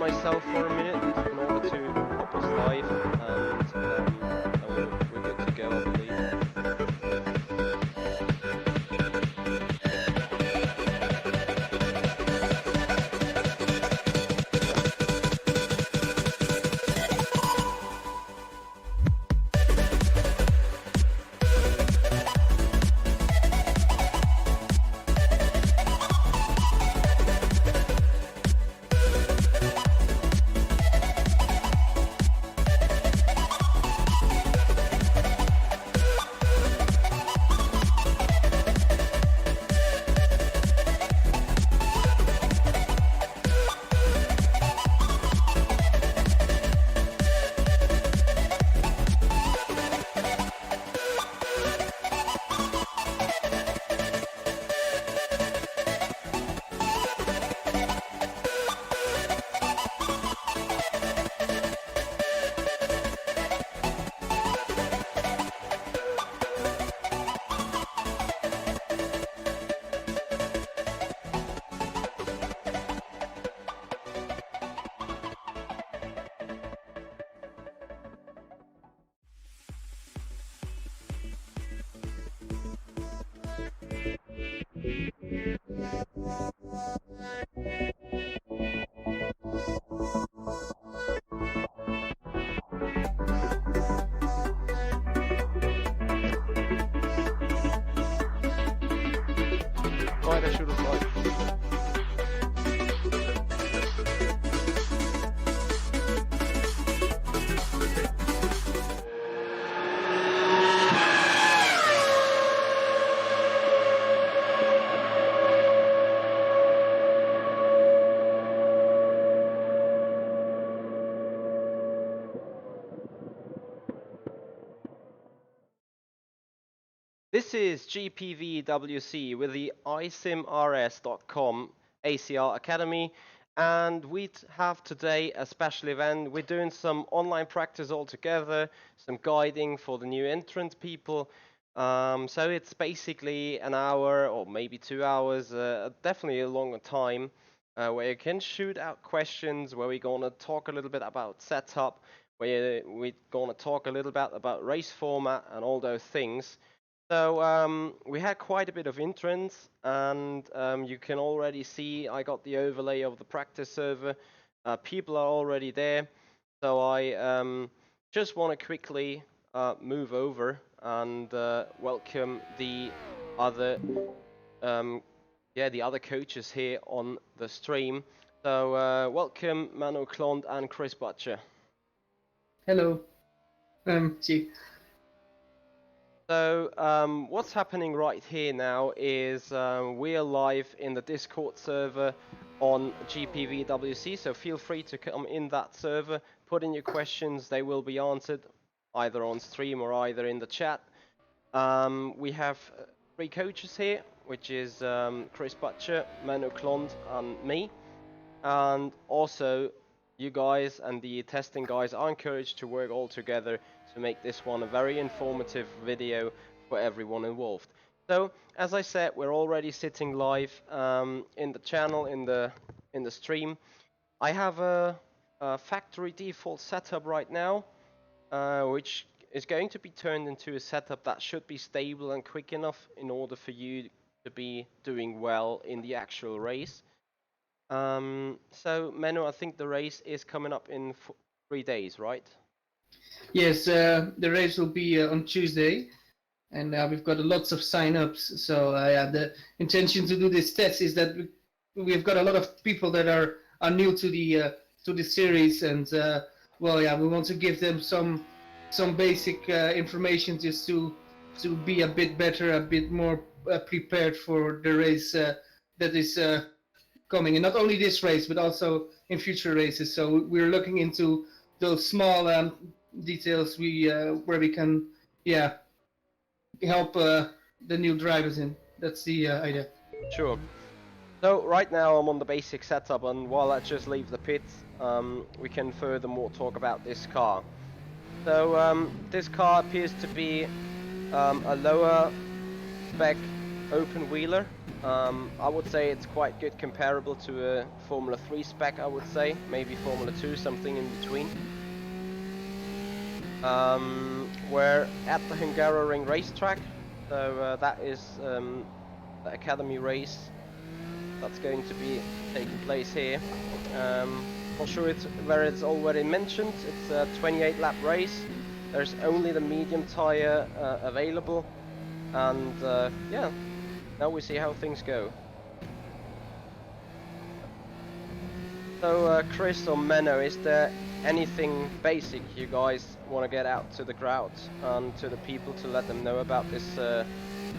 myself for a minute in order to pop us live, and we're good to go, I believe. Right, I should have liked. This is GPVWC with the isimrs.com ACR Academy, and we have today a special event. We're doing some online practice all together, some guiding for the new entrant people. So it's basically an hour or maybe 2 hours, definitely a longer time, where you can shoot out questions, where we're gonna talk a little bit about setup, where we're gonna talk a little bit about race format and all those things. So we had quite a bit of entrants, and you can already see I got the overlay of the practice server. People are already there, so I just want to quickly move over and welcome the other the other coaches here on the stream. So welcome Menno, Klont and Chris Butcher. Hello. Gee. So what's happening right here now is we are live in the Discord server on GPVWC, so feel free to come in that server, put in your questions, they will be answered either on stream or either in the chat. We have 3 coaches here, which is Chris Butcher, Menno, Klont and me, and also you guys and the testing guys are encouraged to work all together to make this one a very informative video for everyone involved. So, as I said, we're already sitting live in the channel, in the stream. I have a factory default setup right now, which is going to be turned into a setup that should be stable and quick enough in order for you to be doing well in the actual race. So, Menno, I think the race is coming up in 3 days, right? Yes, the race will be on Tuesday, and we've got lots of sign-ups. So yeah, the intention to do this test is that we've got a lot of people that are new to the series, and well, yeah, we want to give them some basic information just to be a bit better, a bit more prepared for the race that is coming, and not only this race but also in future races. So we're looking into those small details where we can help the new drivers in. That's the idea. Sure. So right now I'm on the basic setup, and while I just leave the pit, we can furthermore talk about this car. So this car appears to be a lower spec open wheeler. I would say it's quite good, comparable to a Formula 3 spec, I would say. Maybe Formula 2, something in between. We're at the Hungaroring racetrack, so that is the Academy race that's going to be taking place here. Not sure where it's already mentioned. It's a 28 lap race. There's only the medium tire available, and yeah, now we see how things go. So Chris or Menno, is there anything basic you guys want to get out to the crowd and to the people to let them know about this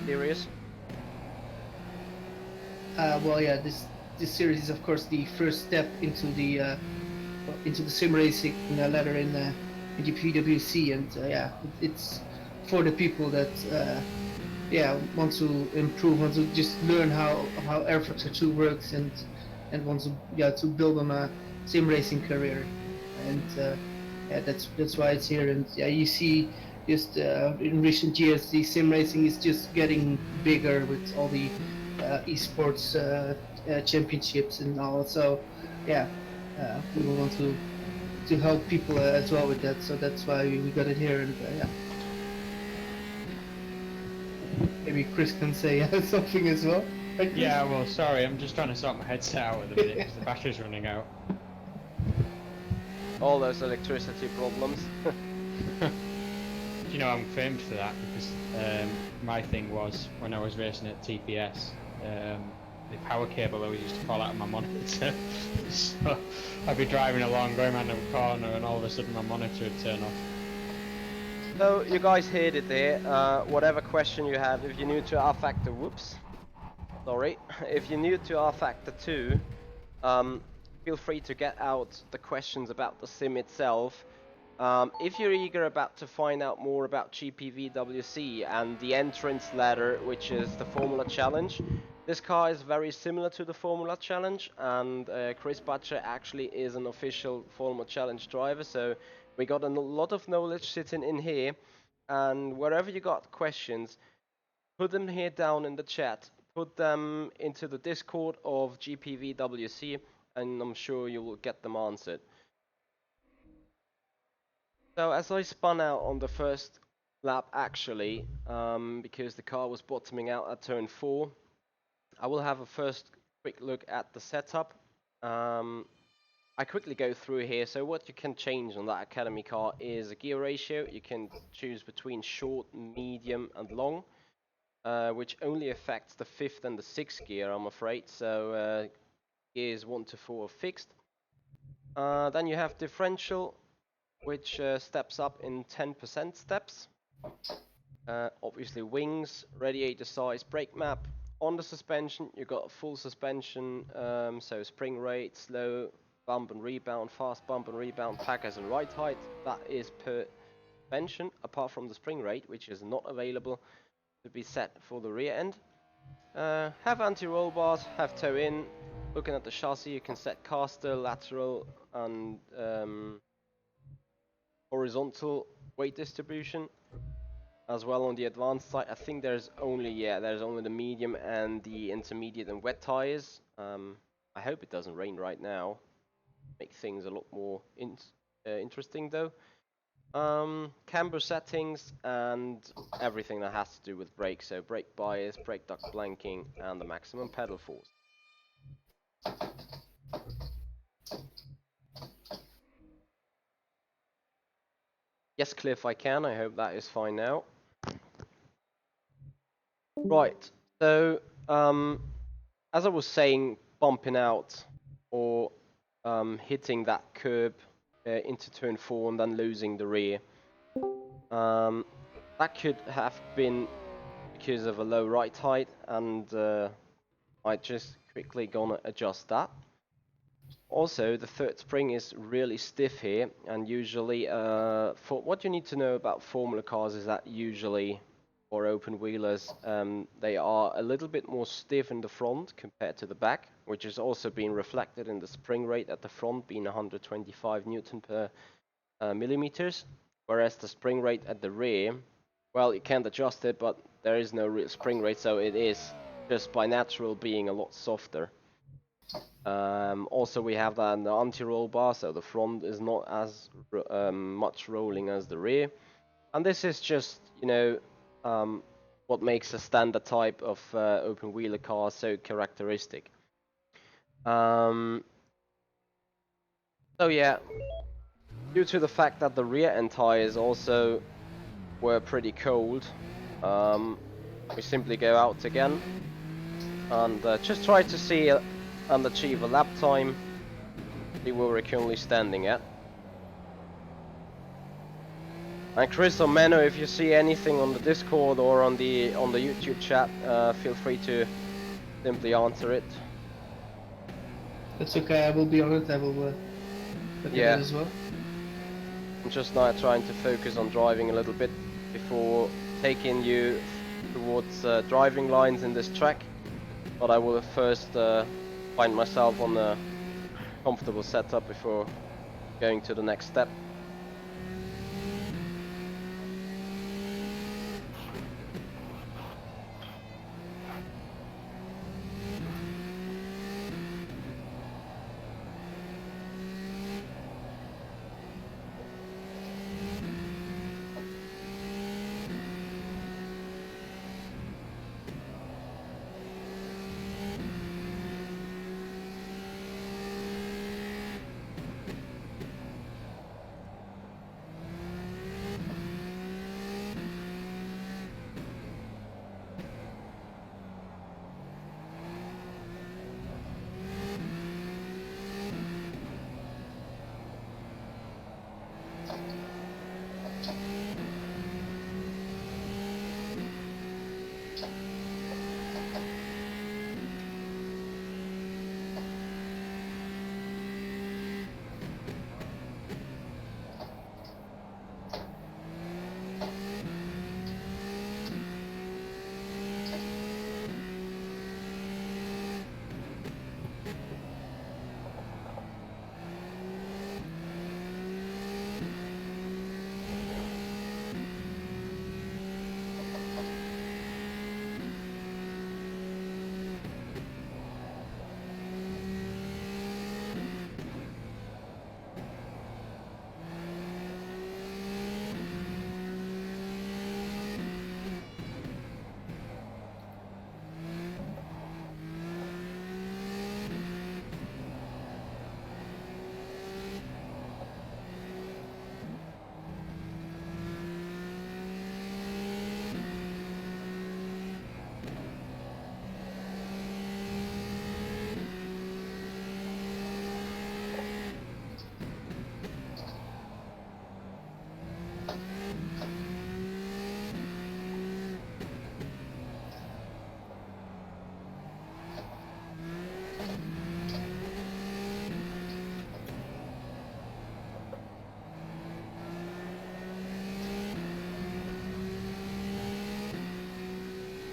series? Well, yeah, this series is of course the first step into the sim racing ladder in GPVWC, and yeah, it's for the people that yeah, want to improve, want to just learn how rFactor 2 works, and want to build on a sim racing career, and yeah, that's why it's here. And yeah, you see, just in recent years, the sim racing is just getting bigger with all the esports championships and all. So yeah, we want to help people as well with that. So that's why we got it here, and yeah. Maybe Chris can say something as well. Right, Chris? Yeah, well, sorry, I'm just trying to sort my headset out at the minute because the battery's running out. All those electricity problems. You know, I'm famous for that because my thing was when I was racing at TPS, the power cable always used to fall out of my monitor. So I'd be driving along, going around a corner, and all of a sudden my monitor would turn off. So you guys heard it there. Whatever question you have, if you're new to rFactor, whoops, sorry. If you're new to rFactor 2, feel free to get out the questions about the sim itself. If you're eager about to find out more about GPVWC and the entrance ladder, which is the Formula Challenge, this car is very similar to the Formula Challenge, and Chris Butcher actually is an official Formula Challenge driver, so we got a lot of knowledge sitting in here. And wherever you got questions, put them here down in the chat, put them into the Discord of GPVWC, and I'm sure you will get them answered. So as I spun out on the first lap, actually, because the car was bottoming out at turn 4, I will have a first quick look at the setup. I quickly go through here. So what you can change on that Academy car is a gear ratio. You can choose between short, medium and long, which only affects the 5th and the 6th gear, I'm afraid. So gears 1 to 4 are fixed. Then you have differential, which steps up in 10% steps. Obviously wings, radiator size, brake map. On the suspension, you got full suspension, so spring rate, slow bump and rebound, fast bump and rebound, packers and ride height. That is per suspension, apart from the spring rate, which is not available to be set for the rear end. Have anti-roll bars, have toe in. Looking at the chassis, you can set caster, lateral and horizontal weight distribution. As well on the advanced side, I think there's only the medium and the intermediate and wet tires. I hope it doesn't rain right now. Make things a lot more interesting though. Camber settings and everything that has to do with brakes. So brake bias, brake duct blanking, and the maximum pedal force. Yes, Cliff, I can. I hope that is fine now. Right, so as I was saying, bumping out or hitting that curb into turn 4 and then losing the rear. That could have been because of a low right height, and I just quickly gonna adjust that. Also, the third spring is really stiff here, and usually, for what you need to know about Formula cars is that usually, for open wheelers, they are a little bit more stiff in the front compared to the back, which is also being reflected in the spring rate at the front being 125 Newton per millimeters, whereas the spring rate at the rear, well, you can't adjust it, but there is no real spring rate, so it is just by natural being a lot softer. Also, we have that in the anti-roll bar, so the front is not as much rolling as the rear. And this is just, you know, what makes a standard type of open wheeler car so characteristic. So yeah, due to the fact that the rear end tires also were pretty cold, we simply go out again and just try to see and achieve a lap time, see where we're currently standing at. And Chris or Menno, if you see anything on the Discord or on the YouTube chat, feel free to simply answer it. That's okay, I will be on it, I will look at it as well. I'm just now trying to focus on driving a little bit before taking you towards driving lines in this track. But I will first find myself on a comfortable setup before going to the next step.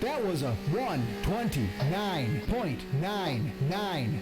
That was a 1:29.99.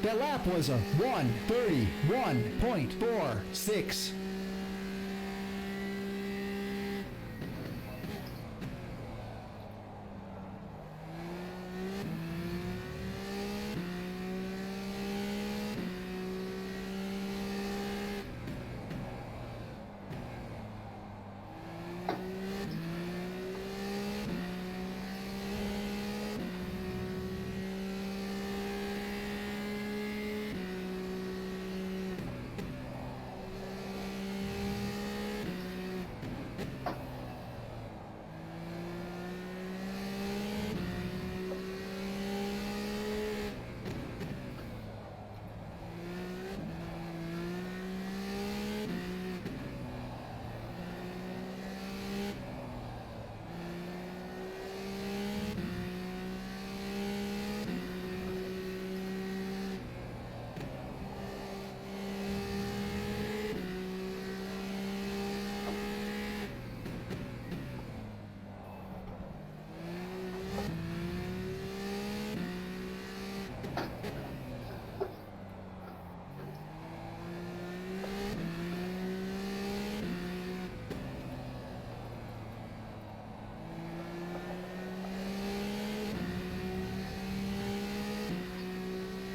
That lap was a 1:31.46.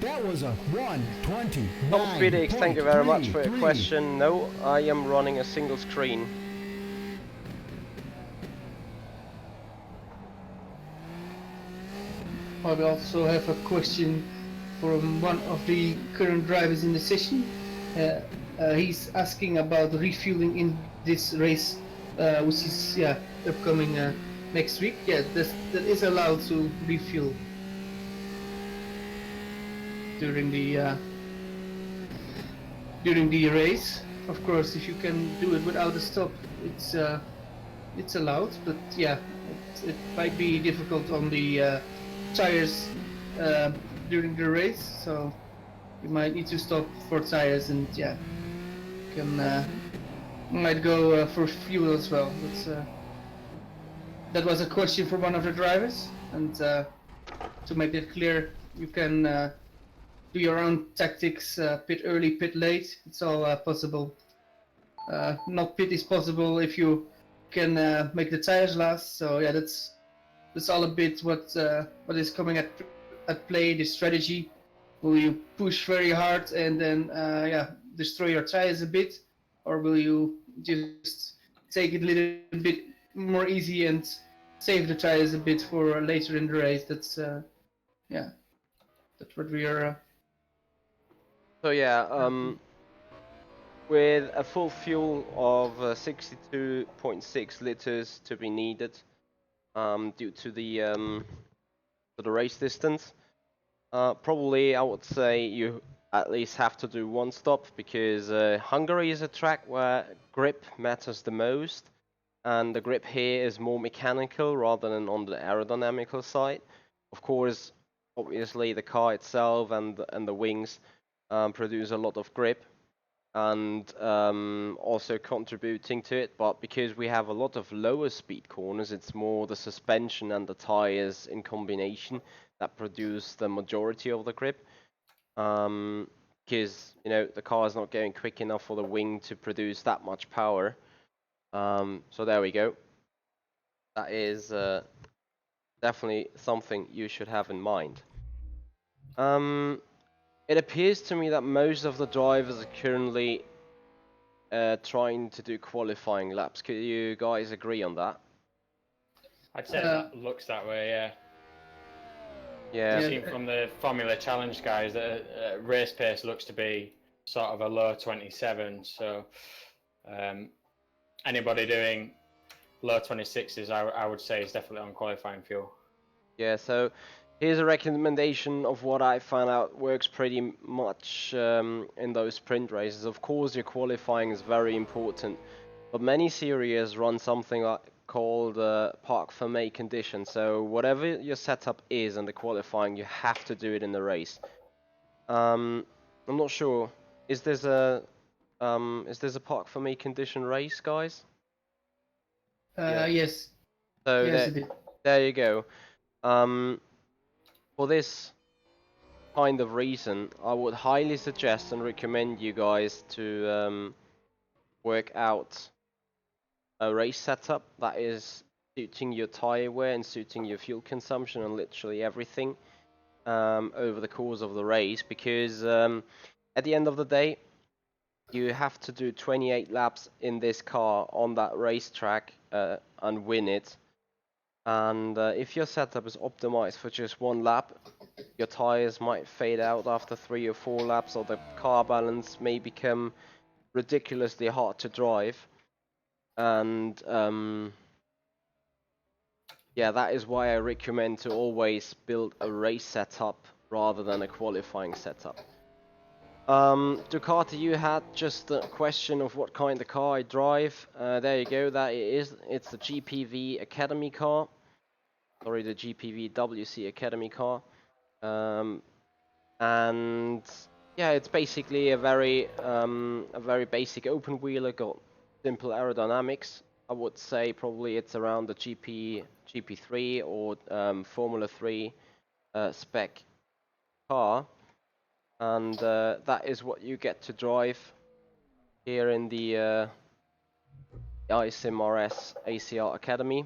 That was a 1:20. Tom Critics, thank you very much for your question. No, I am running a single screen. I will also have a question from one of the current drivers in the session. He's asking about refueling in this race, which is upcoming next week. Yeah, that is allowed to refuel during the race. Of course, if you can do it without a stop, it's allowed. But yeah, it might be difficult on the tires during the race, so you might need to stop for tires, and yeah, might go for fuel as well. But that was a question for one of the drivers, and to make it clear, you can do your own tactics, pit early, pit late. It's all possible. Not pit is possible if you can make the tires last. So yeah, that's all a bit what is coming at play. The strategy: will you push very hard and then destroy your tires a bit, or will you just take it a little bit more easy and save the tires a bit for later in the race? That's that's what we are. So yeah, with a full fuel of 62.6 liters to be needed, due to the race distance, probably I would say you at least have to do one stop, because Hungary is a track where grip matters the most, and the grip here is more mechanical rather than on the aerodynamical side. Of course, obviously the car itself and the wings produce a lot of grip, and also contributing to it, but because we have a lot of lower speed corners, it's more the suspension and the tires in combination that produce the majority of the grip, because the car is not going quick enough for the wing to produce that much power. So there we go. That is definitely something you should have in mind. It appears to me that most of the drivers are currently trying to do qualifying laps. Could you guys agree on that? I'd say that looks that way, yeah. Yeah. I've seen from the Formula Challenge guys that race pace looks to be sort of a low 27, so anybody doing low 26s, I would say, is definitely on qualifying fuel. Yeah, so here's a recommendation of what I found out works pretty much in those sprint races. Of course, your qualifying is very important, but many series run something called park for May condition. So whatever your setup is in the qualifying, you have to do it in the race. I'm not sure. Is this a park for May condition race, guys? Yeah. Yes. So yes, there you go. For this kind of reason, I would highly suggest and recommend you guys to work out a race setup that is suiting your tire wear and suiting your fuel consumption and literally everything over the course of the race, because at the end of the day you have to do 28 laps in this car on that racetrack and win it. And if your setup is optimized for just one lap, your tires might fade out after 3 or 4 laps, or the car balance may become ridiculously hard to drive. And yeah, that is why I recommend to always build a race setup rather than a qualifying setup. Ducati, you had just a question of what kind of car I drive. There you go, that it is. It's the GPV Academy car. Sorry, the GPVWC Academy car. And yeah, it's basically a very basic open wheeler, got simple aerodynamics. I would say probably it's around the GP3 or Formula 3 spec car. And that is what you get to drive here in the ISIMRS ACR Academy.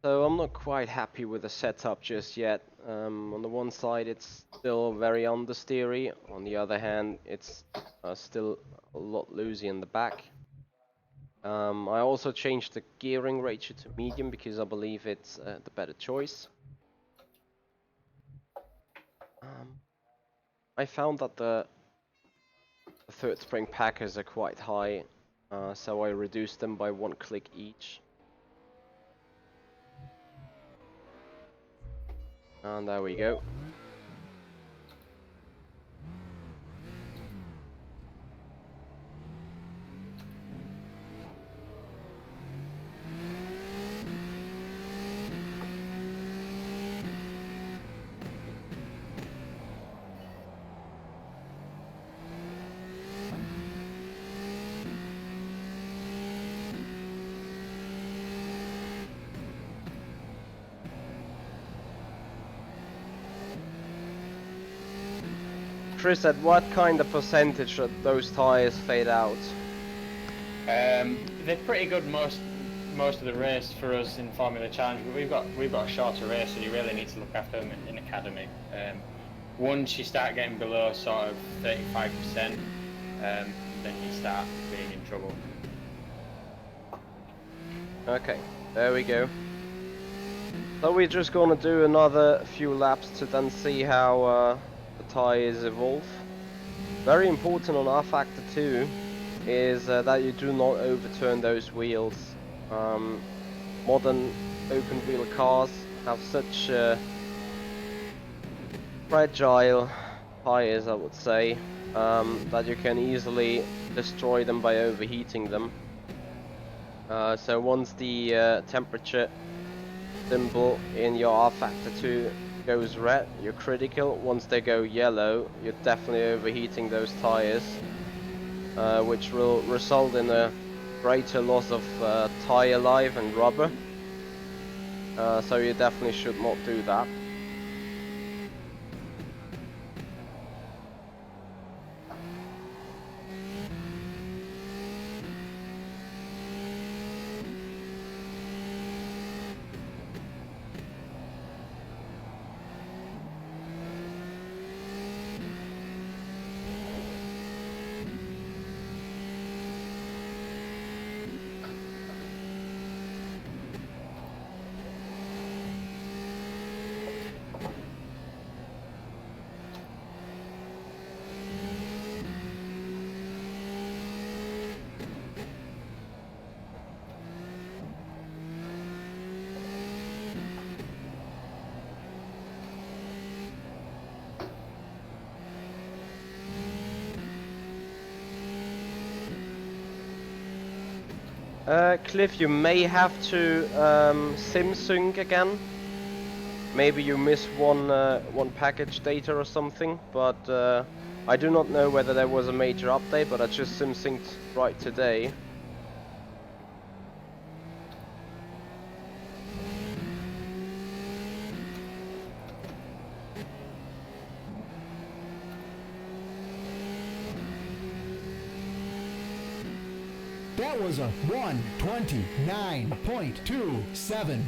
So I'm not quite happy with the setup just yet. On the one side it's still very understeery, on the other hand it's still a lot loosey in the back. I also changed the gearing ratio to medium because I believe it's the better choice. I found that the third spring packers are quite high, so I reduced them by 1 click each. And there we go. Chris, at what kind of percentage should those tires fade out? They're pretty good most of the race for us in Formula Challenge, but we've got a shorter race, so you really need to look after them in Academy. Once you start getting below sort of 35%, then you start being in trouble. Okay, there we go. So we're just gonna do another few laps to then see how the tires evolve. Very important on rFactor 2 is that you do not overturn those wheels. Modern open wheel cars have such fragile tires, I would say, that you can easily destroy them by overheating them. So once the temperature symbol in your rFactor 2 goes red, you're critical. Once they go yellow, you're definitely overheating those tires, which will result in a greater loss of tire life and rubber. So you definitely should not do that. Cliff, you may have to sim sync again. Maybe you miss one package data or something, but I do not know whether there was a major update, but I just sim synced right today. That was a 129.27.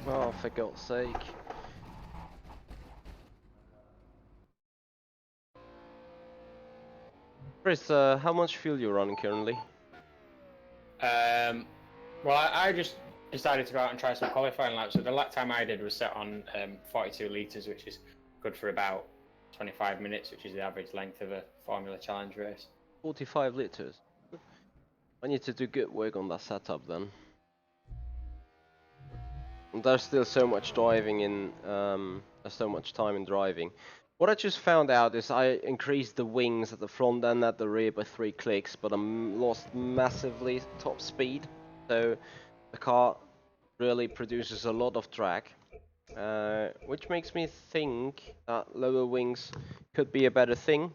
Oh, for God's sake. Chris, how much fuel you running currently? Well, I just decided to go out and try some qualifying laps. So the lap time I did was set on 42 litres, which is good for about 25 minutes, which is the average length of a Formula Challenge race. 45 litres. I need to do good work on that setup then. And there's still so much driving in, there's so much time in driving. What I just found out is I increased the wings at the front and at the rear by 3 clicks, but I lost massively top speed. So the car really produces a lot of drag, which makes me think that lower wings could be a better thing.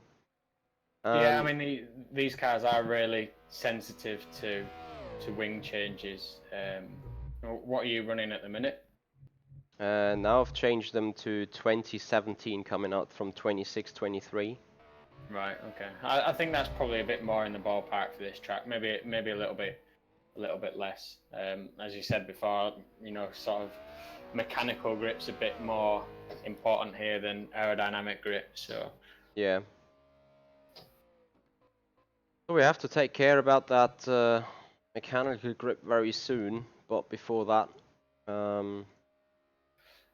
Yeah, I mean these cars are really sensitive to wing changes. What are you running at the minute? Now I've changed them to 2017 coming out from 2623. Right. Okay. I think that's probably a bit more in the ballpark for this track. Maybe a little bit less. As you said before, you know, sort of mechanical grip's a bit more important here than aerodynamic grip. So yeah. So we have to take care about that mechanical grip very soon. But before that, I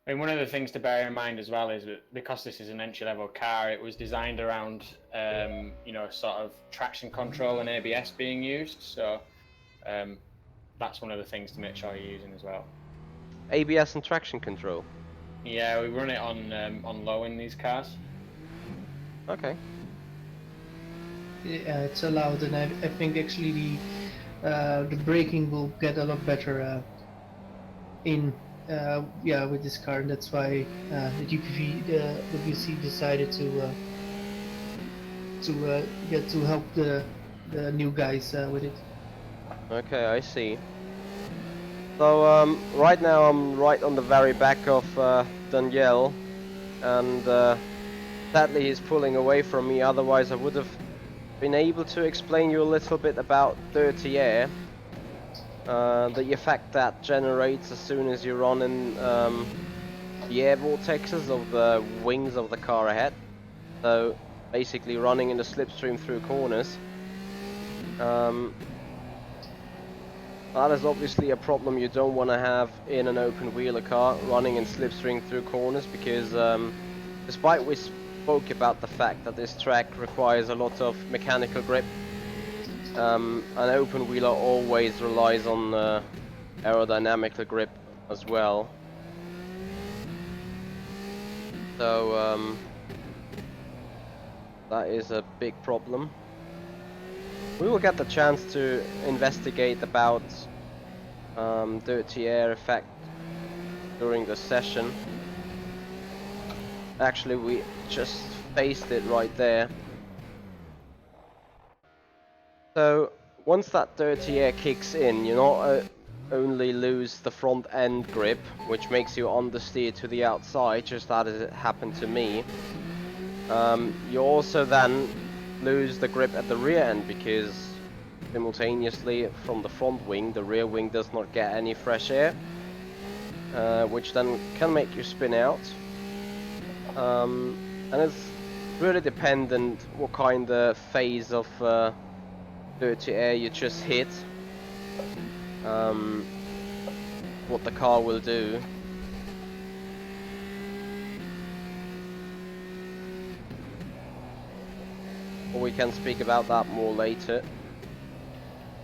mean, one of the things to bear in mind as well is that because this is an entry-level car, it was designed around, you know, sort of traction control and ABS being used. So that's one of the things to make sure you're using as well. ABS and traction control. Yeah, we run it on low in these cars. Okay. Yeah, it's allowed, and I think actually the braking will get a lot better yeah, with this car, and that's why the GPVWC decided to help the new guys with it. Okay, I see. So right now I'm right on the very back of Danielle, and sadly he's pulling away from me. Otherwise I would have been able to explain you a little bit about dirty air. The effect that generates as soon as you run in the air vortexes of the wings of the car ahead. So basically running in the slipstream through corners. That is obviously a problem you don't want to have in an open wheeler car, running in slipstream through corners, because despite we spoke about the fact that this track requires a lot of mechanical grip, an open wheeler always relies on aerodynamic grip as well. So that is a big problem. We will get the chance to investigate about dirty air effect during the session. Actually, we just faced it right there. So once that dirty air kicks in, you not only lose the front end grip, which makes you understeer to the outside, just as it happened to me. You also then lose the grip at the rear end, because simultaneously from the front wing, the rear wing does not get any fresh air, which then can make you spin out. And it's really dependent what kind of phase of dirty air you just hit, what the car will do. But we can speak about that more later.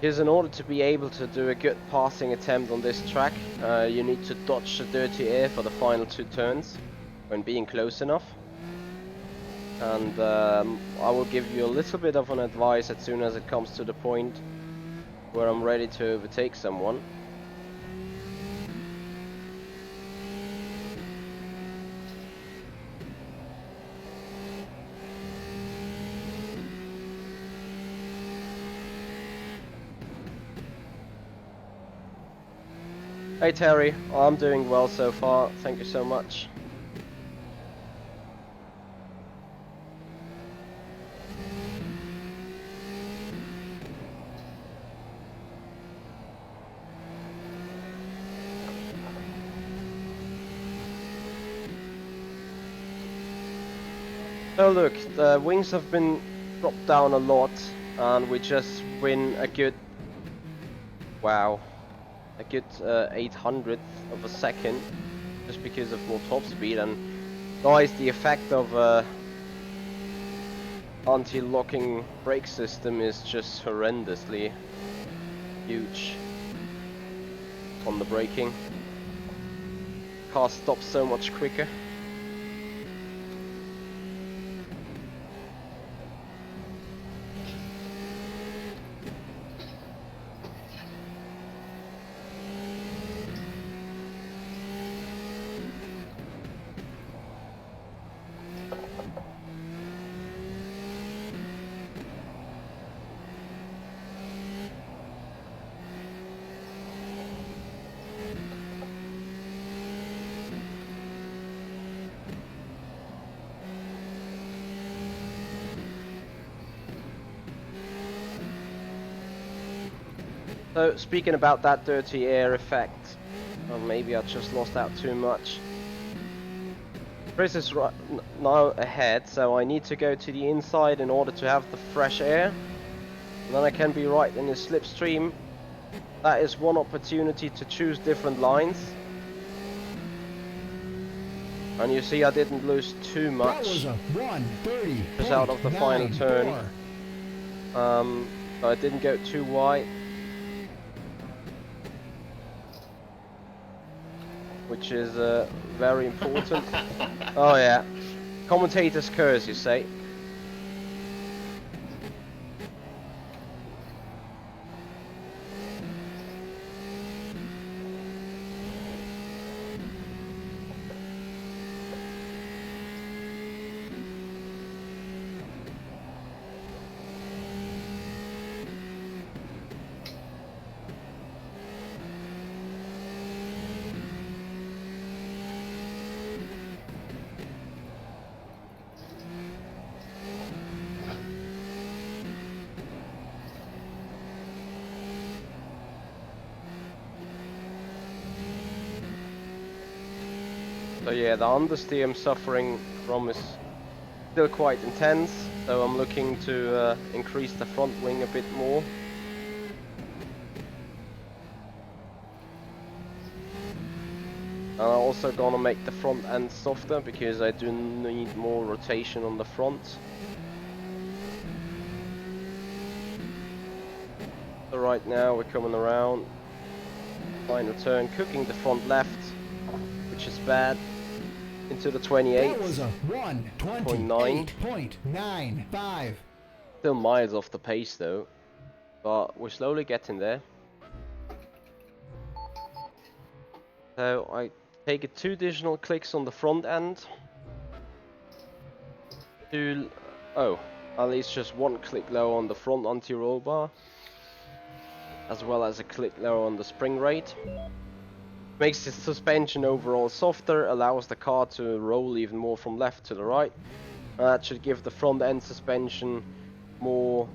Because in order to be able to do a good passing attempt on this track, you need to dodge the dirty air for the final 2 turns when being close enough. And I will give you a little bit of an advice as soon as it comes to the point where I'm ready to overtake someone. Hey Terry, I'm doing well so far, thank you so much. So look, the wings have been dropped down a lot and we just win a good, wow, a good 800th of a second just because of more top speed. And guys, the effect of anti-locking brake system is just horrendously huge on the braking. Car stops so much quicker. So speaking about that dirty air effect, or maybe I just lost out too much. Chris is right now ahead, so I need to go to the inside in order to have the fresh air. And then I can be right in the slipstream. That is one opportunity to choose different lines. And you see I didn't lose too much. That was a 130. Just out of the final turn. So I didn't go too wide. Which is very important. Oh yeah, commentator's curse, you say. So yeah, the understeer I'm suffering from is still quite intense, so I'm looking to increase the front wing a bit more. And I'm also gonna make the front end softer because I do need more rotation on the front. So right now we're coming around, final turn, cooking the front left, which is bad, into the 28. That was a 128.95. Still miles off the pace though, but we're slowly getting there. So I take 2 additional clicks on the front end. At least just 1 click lower on the front anti-roll bar, as well as a click lower on the spring rate. Makes the suspension overall softer, allows the car to roll even more from left to the right. That should give the front end suspension more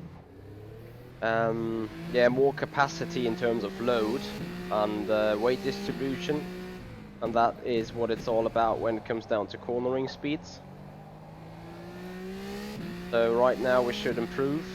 yeah, more capacity in terms of load and weight distribution, and that is what it's all about when it comes down to cornering speeds. So right now we should improve.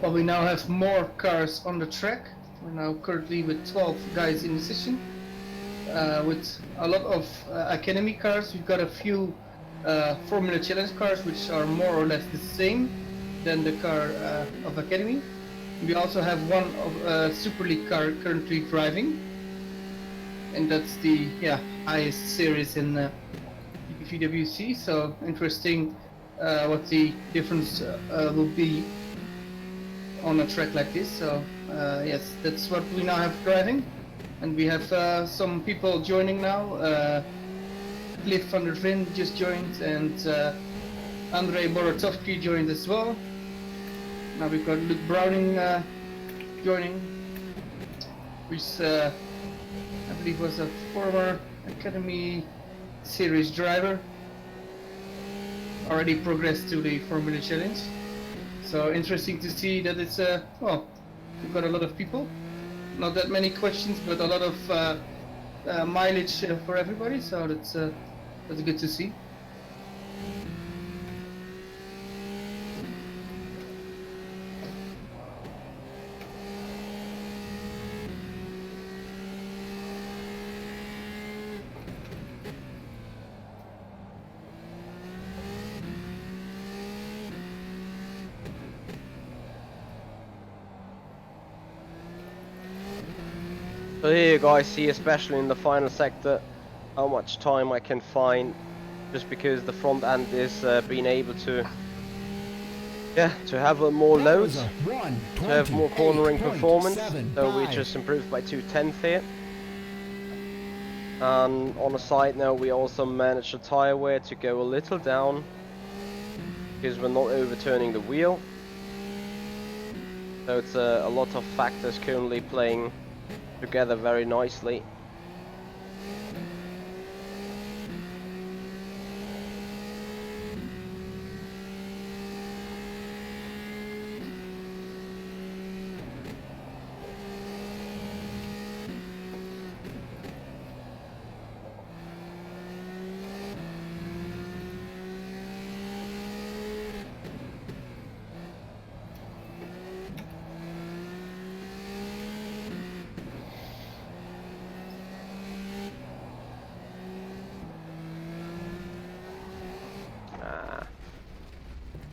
Well, we now have more cars on the track. We're now currently with 12 guys in the session, with a lot of Academy cars. We've got a few Formula Challenge cars, which are more or less the same than the car of Academy. We also have one of Super League car currently driving, and that's the highest series in GPVWC. So interesting what the difference will be on a track like this. So yes, that's what we now have driving, and we have some people joining now. Cliff van der Vin just joined, and Andrei Borotovsky joined as well. Now we've got Luke Browning joining, which I believe was a former Academy series driver, already progressed to the Formula Challenge. So interesting to see that it's well, we've got a lot of people, not that many questions, but a lot of mileage for everybody. So that's good to see. So here you guys see, especially in the final sector, how much time I can find, just because the front end is being able to have a more load, to have more cornering performance. So we just improved by 2/10 here. And on a side note, we also managed the tire wear to go a little down, because we're not overturning the wheel. So it's a lot of factors currently playing together very nicely.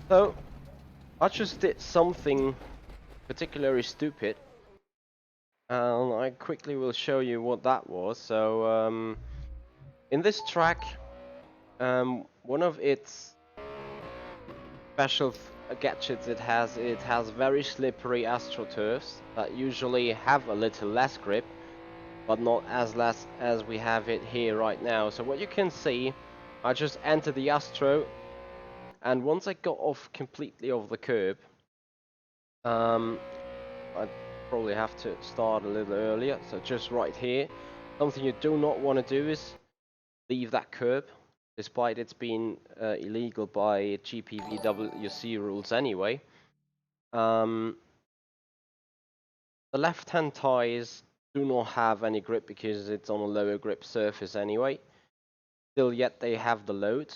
So, I just did something particularly stupid, and I quickly will show you what that was. So, in this track, one of its special gadgets it has very slippery astroturfs that usually have a little less grip, but not as less as we have it here right now. So what you can see, I just entered the Astro, and once I got off completely off the curb, I probably have to start a little earlier. So just right here, something you do not want to do is leave that curb, despite it's been illegal by GPVWC rules anyway. The left-hand tires do not have any grip because it's on a lower grip surface anyway. Still yet they have the load.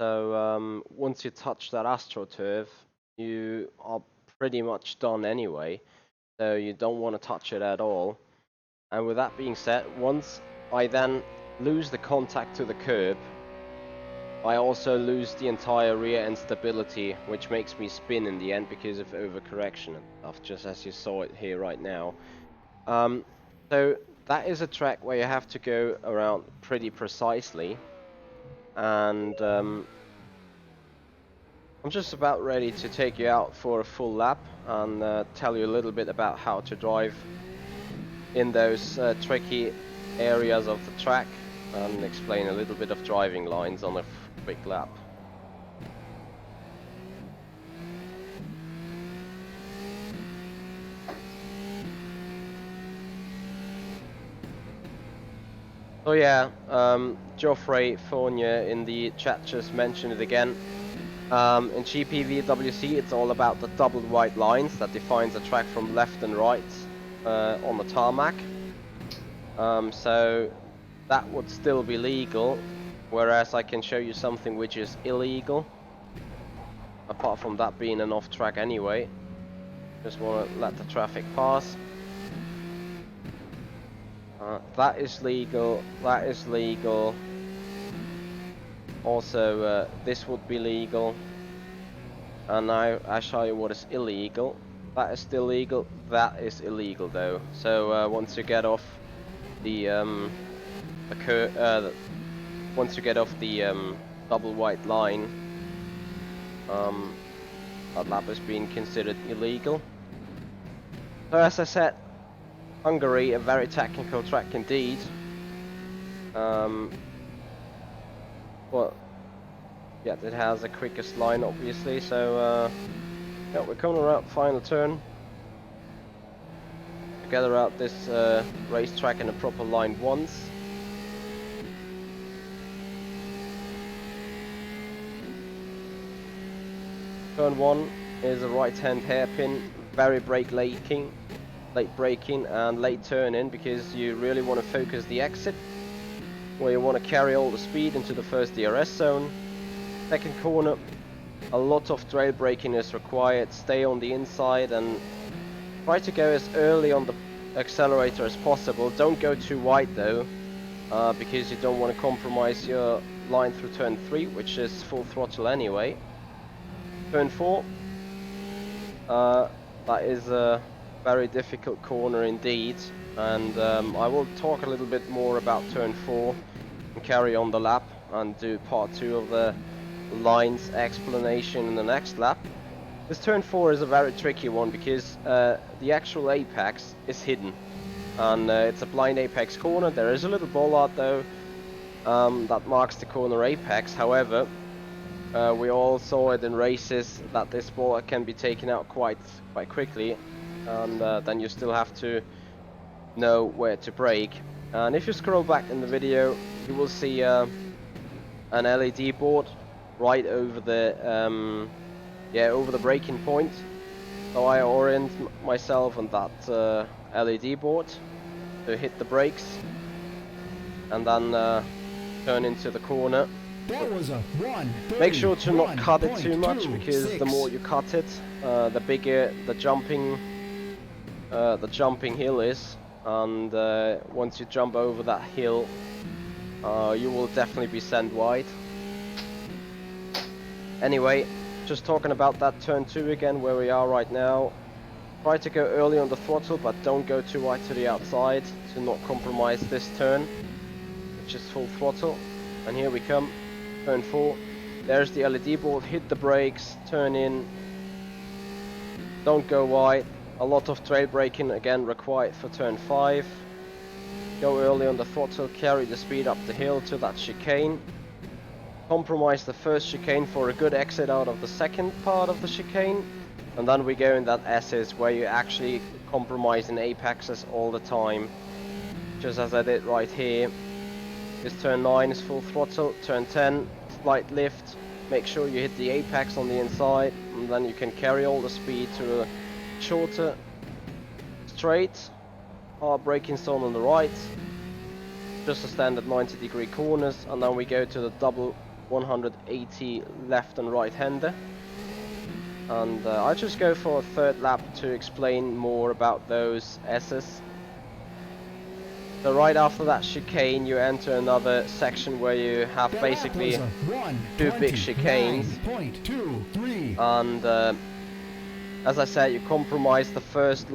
So once you touch that AstroTurf, you are pretty much done anyway. so you don't want to touch it at all. And with that being said, once I then lose the contact to the curb, I also lose the entire rear end stability, which makes me spin in the end because of overcorrection and stuff, just as you saw it here right now. So that is a track where you have to go around pretty precisely, and I'm just about ready to take you out for a full lap and tell you a little bit about how to drive in those tricky areas of the track and explain a little bit of driving lines on a quick lap. So yeah, Geoffrey Fournier in the chat just mentioned it again. In GPVWC, it's all about the double white lines that defines the track from left and right on the tarmac. So that would still be legal, whereas I can show you something which is illegal. Apart from that being an off track anyway. Just want to let the traffic pass. That is legal, that is legal. Also, this would be legal. And now I show you what is illegal. That is still legal, that is illegal though. So once you get off the once you get off the double white line, that lap is being considered illegal. So as I said, Hungary, a very technical track indeed. But yeah, it has the quickest line obviously, so yeah, we're coming around final turn. Gather out this racetrack in a proper line once. Turn 1 is a right-hand hairpin, very late braking and late turn-in, because you really want to focus the exit, where you want to carry all the speed into the first DRS zone. Second corner, a lot of trail braking is required. Stay on the inside and try to go as early on the accelerator as possible. Don't go too wide though, because you don't want to compromise your line through turn 3, which is full throttle anyway. Turn 4, that is a very difficult corner indeed, and I will talk a little bit more about turn 4 and carry on the lap and do part 2 of the lines explanation in the next lap. This turn 4 is a very tricky one because the actual apex is hidden, and it's a blind apex corner. There is a little bollard though that marks the corner apex. However, we all saw it in races that this bollard can be taken out quite quickly, and then you still have to know where to brake. And if you scroll back in the video, you will see an LED board right over the over the braking point. So I orient myself on that LED board to hit the brakes and then turn into the corner. That was a 1:30. Make sure to not cut it too much, because the more you cut it, the bigger the jumping hill is, and once you jump over that hill, you will definitely be sent wide. Anyway, just talking about that turn 2 again, where we are right now. Try to go early on the throttle, but don't go too wide to the outside to not compromise this turn, which is full throttle. And here we come, turn 4. There's the LED board, hit the brakes, turn in. Don't go wide. A lot of trail braking again required for turn 5. Go early on the throttle, carry the speed up the hill to that chicane. Compromise the first chicane for a good exit out of the second part of the chicane, and then we go in that S's where you actually compromise in apexes all the time, just as I did right here. This turn 9 is full throttle, turn 10 slight lift, make sure you hit the apex on the inside, and then you can carry all the speed to a shorter straight, hard braking zone on the right, just a standard 90-degree corners, and then we go to the double 180 left and right hander. And I just go for a third lap to explain more about those S's. So right after that chicane, you enter another section where you have basically two big chicanes. And as I said, you compromise the first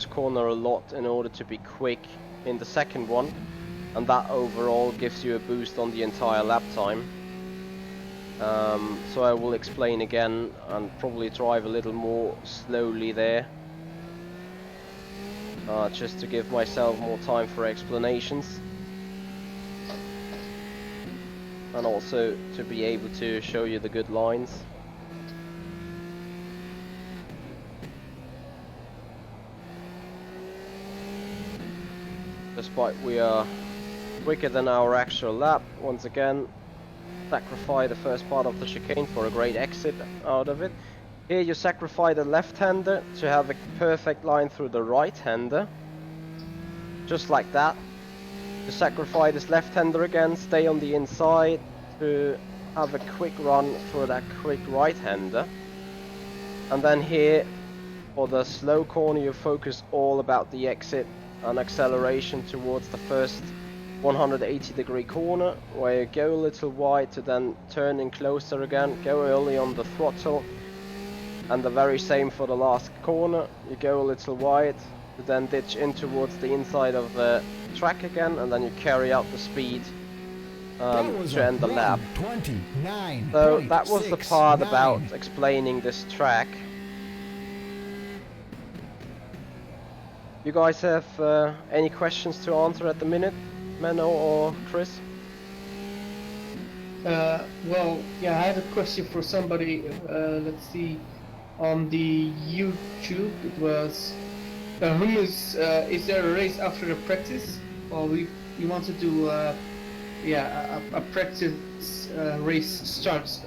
corner a lot in order to be quick in the second one, and that overall gives you a boost on the entire lap time. So I will explain again and probably drive a little more slowly there. Just to give myself more time for explanations. And also to be able to show you the good lines. Despite we are quicker than our actual lap, once again, sacrifice the first part of the chicane for a great exit out of it. Here you sacrifice the left-hander to have a perfect line through the right-hander. Just like that. You sacrifice this left-hander again, stay on the inside to have a quick run for that quick right-hander. And then here, for the slow corner, you focus all about the exit and acceleration towards the first 180-degree corner, where you go a little wide to then turn in closer again, go early on the throttle. And the very same for the last corner, you go a little wide to then ditch in towards the inside of the track again, and then you carry out the speed to end the lap. So that was the part about explaining this track. You guys have any questions to answer at the minute, Menno or Chris? Well, yeah, I have a question for somebody. Let's see. On the YouTube, it was Hummus. Is there a race after the practice, or we want to do a practice race starts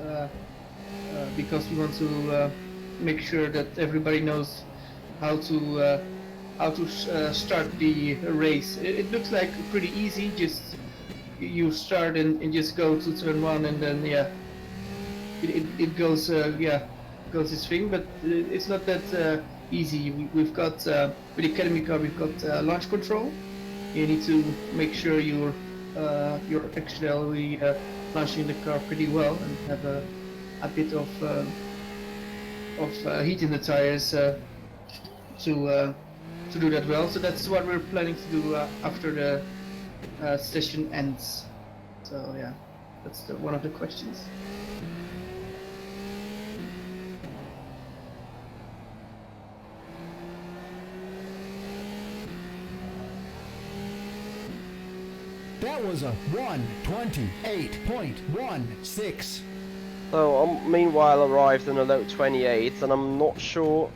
because we want to make sure that everybody knows how to start the race. It looks like pretty easy. Just you start and just go to turn one, and then it goes goes this thing, but it's not that easy. We've got with the Academy car, we've got launch control. You need to make sure you're actually launching the car pretty well and have a bit of heat in the tires to do that well. So that's what we're planning to do after the session ends. So yeah, that's one of the questions. That was a 1:28.16. So meanwhile arrived in a low 28, and I'm not sure,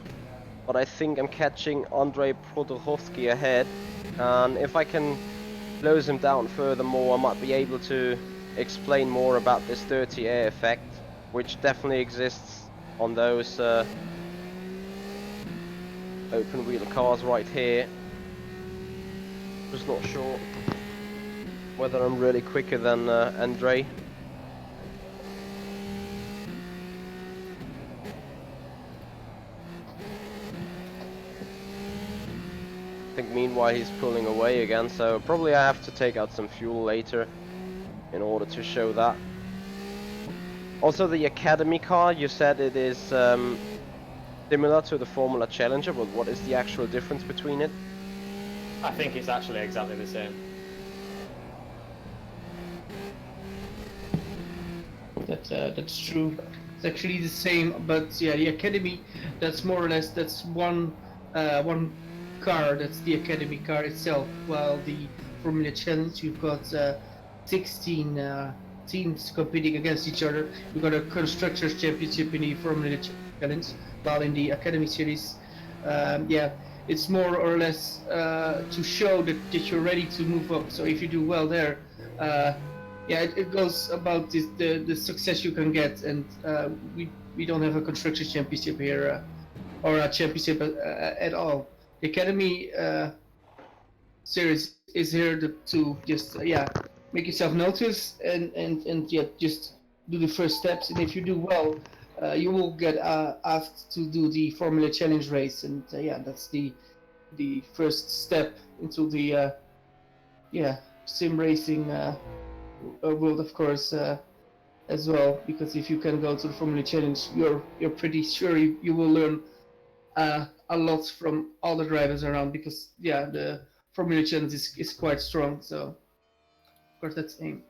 but I think I'm catching Andrei Prodorovsky ahead, and if I can close him down furthermore, I might be able to explain more about this dirty air effect, which definitely exists on those open wheel cars right here. Just not sure whether I'm really quicker than Andrei. I think meanwhile he's pulling away again, so probably I have to take out some fuel later in order to show that. Also the Academy car, you said it is similar to the Formula Challenger, but what is the actual difference between it? I think it's actually exactly the same. That's true. It's actually the same, but yeah, the Academy, that's more or less one car. That's the Academy car itself. While the Formula Challenge, you've got 16 teams competing against each other. You've got a Constructors Championship in the Formula Challenge, while in the Academy Series, it's more or less to show that you're ready to move up. So if you do well there, it goes about the success you can get, and we don't have a Constructors Championship here or a championship at all. The Academy series is here to just make yourself notice and just do the first steps. And if you do well, you will get asked to do the Formula Challenge race, and yeah, that's the first step into the sim racing world, of course, as well. Because if you can go to the Formula Challenge, you're pretty sure you will learn a lot from all the drivers around. Because yeah, the Formula Challenge is quite strong. So of course that's aim.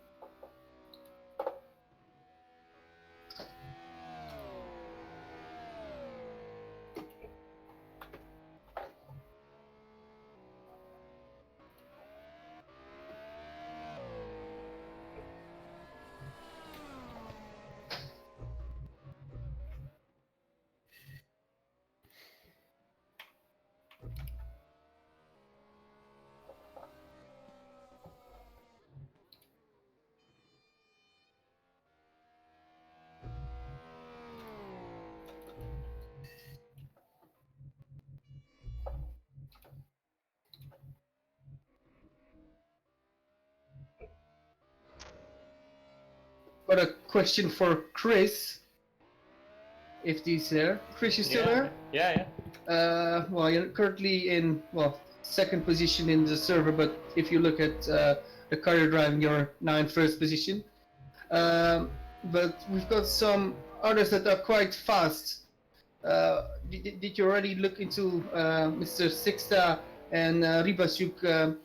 Got a question for Chris, if he's there. Chris, you still there? Yeah. Well, you're currently in second position in the server, but if you look at the car you're driving, you're now in first position. But we've got some others that are quite fast. Did you already look into Mr. Sixta and Ribasuk,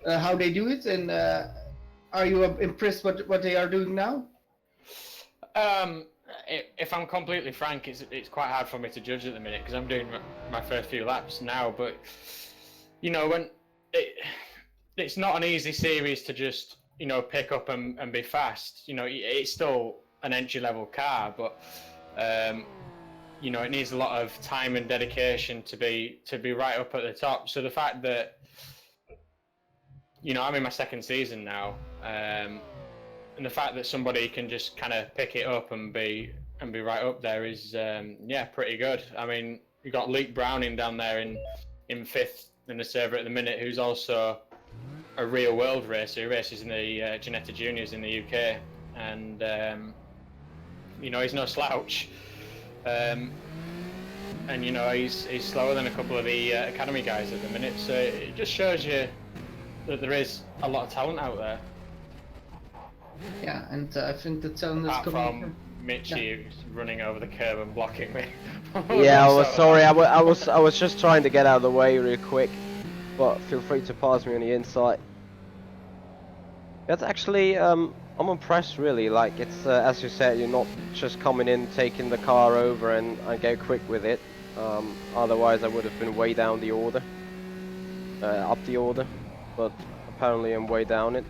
how they do it, and are you impressed what they are doing now? If I'm completely frank, it's quite hard for me to judge at the minute because I'm doing my first few laps now. But you know, when it's not an easy series to just pick up and be fast. You know, it's still an entry level car, but it needs a lot of time and dedication to be right up at the top. So the fact that I'm in my second season now. And the fact that somebody can just kind of pick it up and be right up there is pretty good. I mean, you got Luke Browning down there in fifth in the server at the minute, who's also a real world racer. He races in the Ginetta Juniors in the UK, and he's no slouch. And he's slower than a couple of the academy guys at the minute. So it just shows you that there is a lot of talent out there. Yeah, and I think the talent is coming from Michi, who's running over the curb and blocking me. Yeah, I was sorry. I was just trying to get out of the way real quick, but feel free to pass me on the inside. That's actually I'm impressed really. Like it's as you said, you're not just coming in, taking the car over and go quick with it. Otherwise, I would have been way down the order, up the order, but apparently I'm way down it.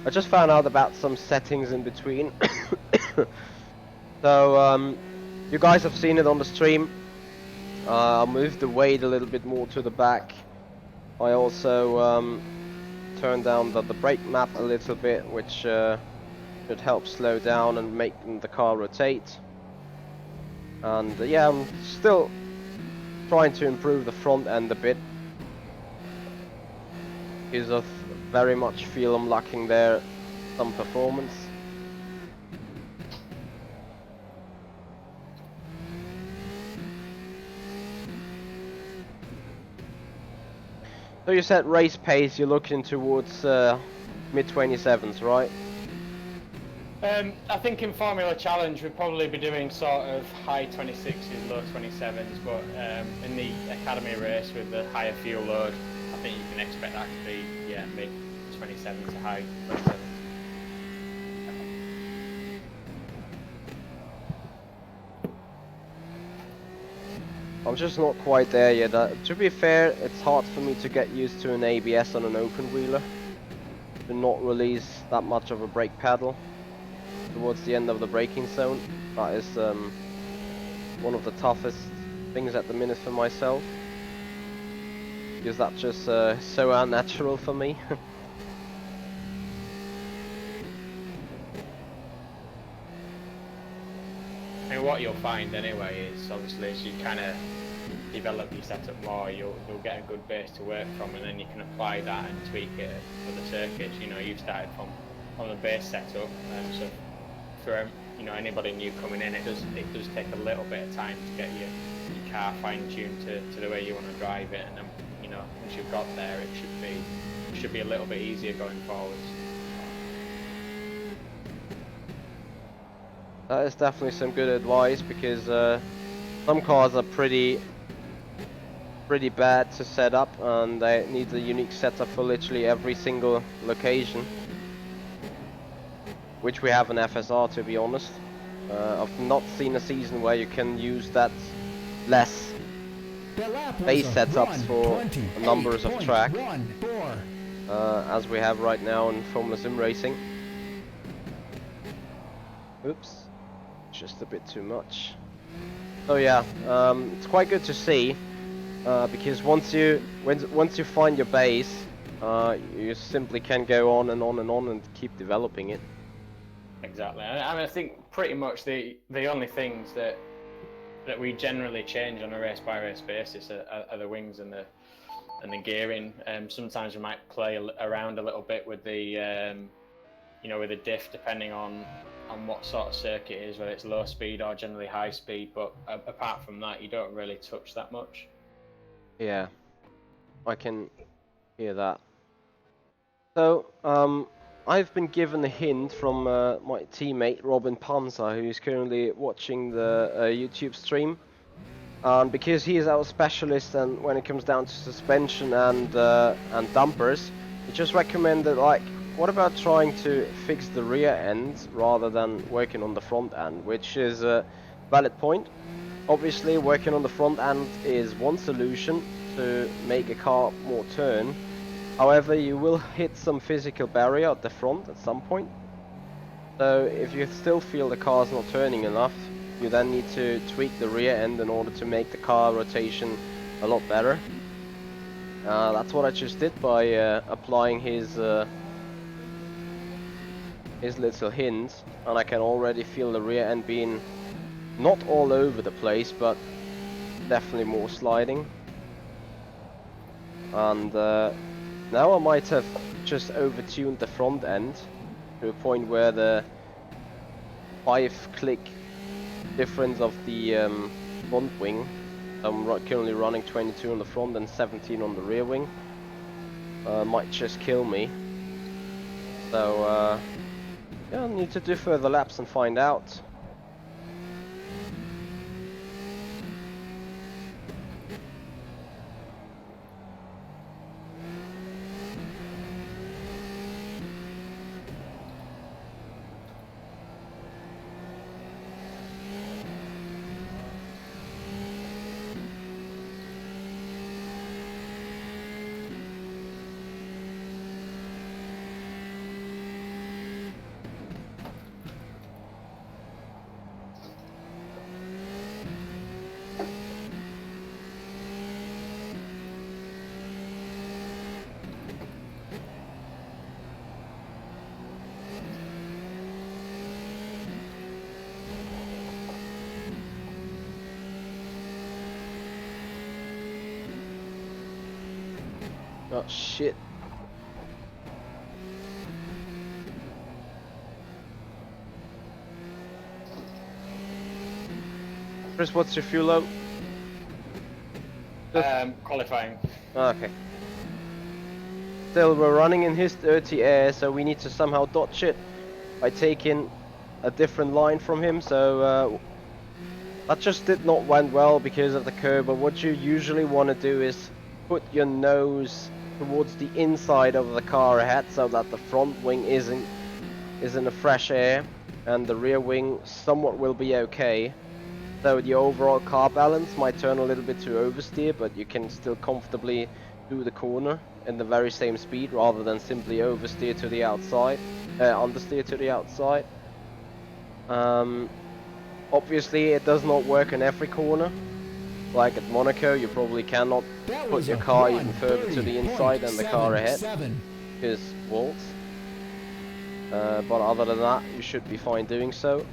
I just found out about some settings in between. So you guys have seen it on the stream. I moved the weight a little bit more to the back. I also turned down the brake map a little bit, which should help slow down and make the car rotate. And yeah, I'm still trying to improve the front end a bit, because I very much feel I'm lacking there some performance. So you said race pace, you're looking towards mid-27s, right? I think in Formula Challenge we'll probably be doing sort of high 26s, low 27s, but in the Academy race with the higher fuel load, I think you can expect that to be mid 27 to high 27. I'm just not quite there yet. To be fair, it's hard for me to get used to an ABS on an open wheeler. To not release that much of a brake pedal towards the end of the braking zone. That is one of the toughest things at the minute for myself, because that's just so unnatural for me. And what you'll find anyway is obviously as you kind of develop your setup more, you'll get a good base to work from, and then you can apply that and tweak it for the circuits. You know, you've started from the base setup, so you know, anybody new coming in, it does take a little bit of time to get your car fine-tuned to the way you want to drive it, and then, you know, once you've got there, it should be a little bit easier going forwards. That is definitely some good advice, because some cars are pretty bad to set up, and they need a unique setup for literally every single location, which we have in FSR, to be honest. I've not seen a season where you can use that less base setups for numbers of track as we have right now in Formula Sim racing. Oops, just a bit too much. So yeah, it's quite good to see, because once you find your base, you simply can go on and on and on and keep developing it. Exactly. I mean, I think pretty much the only things that we generally change on a race by race basis are the wings and the gearing. Sometimes we might play around a little bit with the you know, with the diff, depending on what sort of circuit it is, whether it's low speed or generally high speed. But apart from that, you don't really touch that much. Yeah, I can hear that. So, I've been given a hint from my teammate Robin Panzer, who's currently watching the YouTube stream. And because he is our specialist, and when it comes down to suspension and dampers, he just recommended, like, what about trying to fix the rear end rather than working on the front end, which is a valid point. Obviously, working on the front end is one solution to make a car more turn. However, you will hit some physical barrier at the front at some point. So if you still feel the car's not turning enough, you then need to tweak the rear end in order to make the car rotation a lot better. That's what I just did by applying his little hint, and I can already feel the rear end being not all over the place, but definitely more sliding. And now I might have just over-tuned the front end to a point where the 5-click difference of the front wing, I'm currently running 22 on the front and 17 on the rear wing, might just kill me. So yeah, I need to do further laps and find out. Oh shit. Chris, what's your fuel load? Qualifying. Okay. Still, we're running in his dirty air, so we need to somehow dodge it by taking a different line from him. So that just did not went well because of the curb. But what you usually want to do is put your nose towards the inside of the car ahead, so that the front wing is in the fresh air, and the rear wing somewhat will be okay. So the overall car balance might turn a little bit to oversteer, but you can still comfortably do the corner in the very same speed, rather than simply oversteer to the outside, understeer to the outside. Obviously, it does not work in every corner. Like at Monaco, you probably cannot put your car even further to the inside than the car ahead, because walls. But other than that, you should be fine doing so.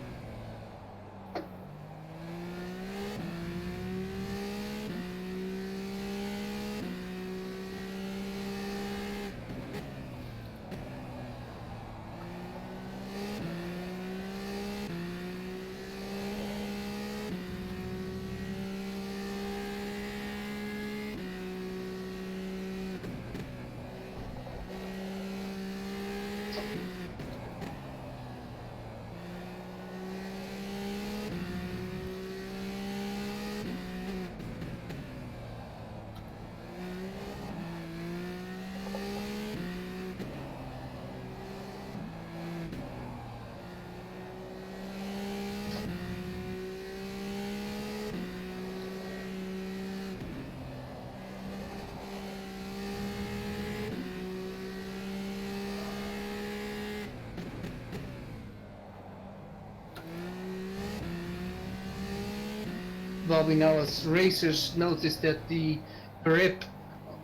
well, we now as racers notice that the grip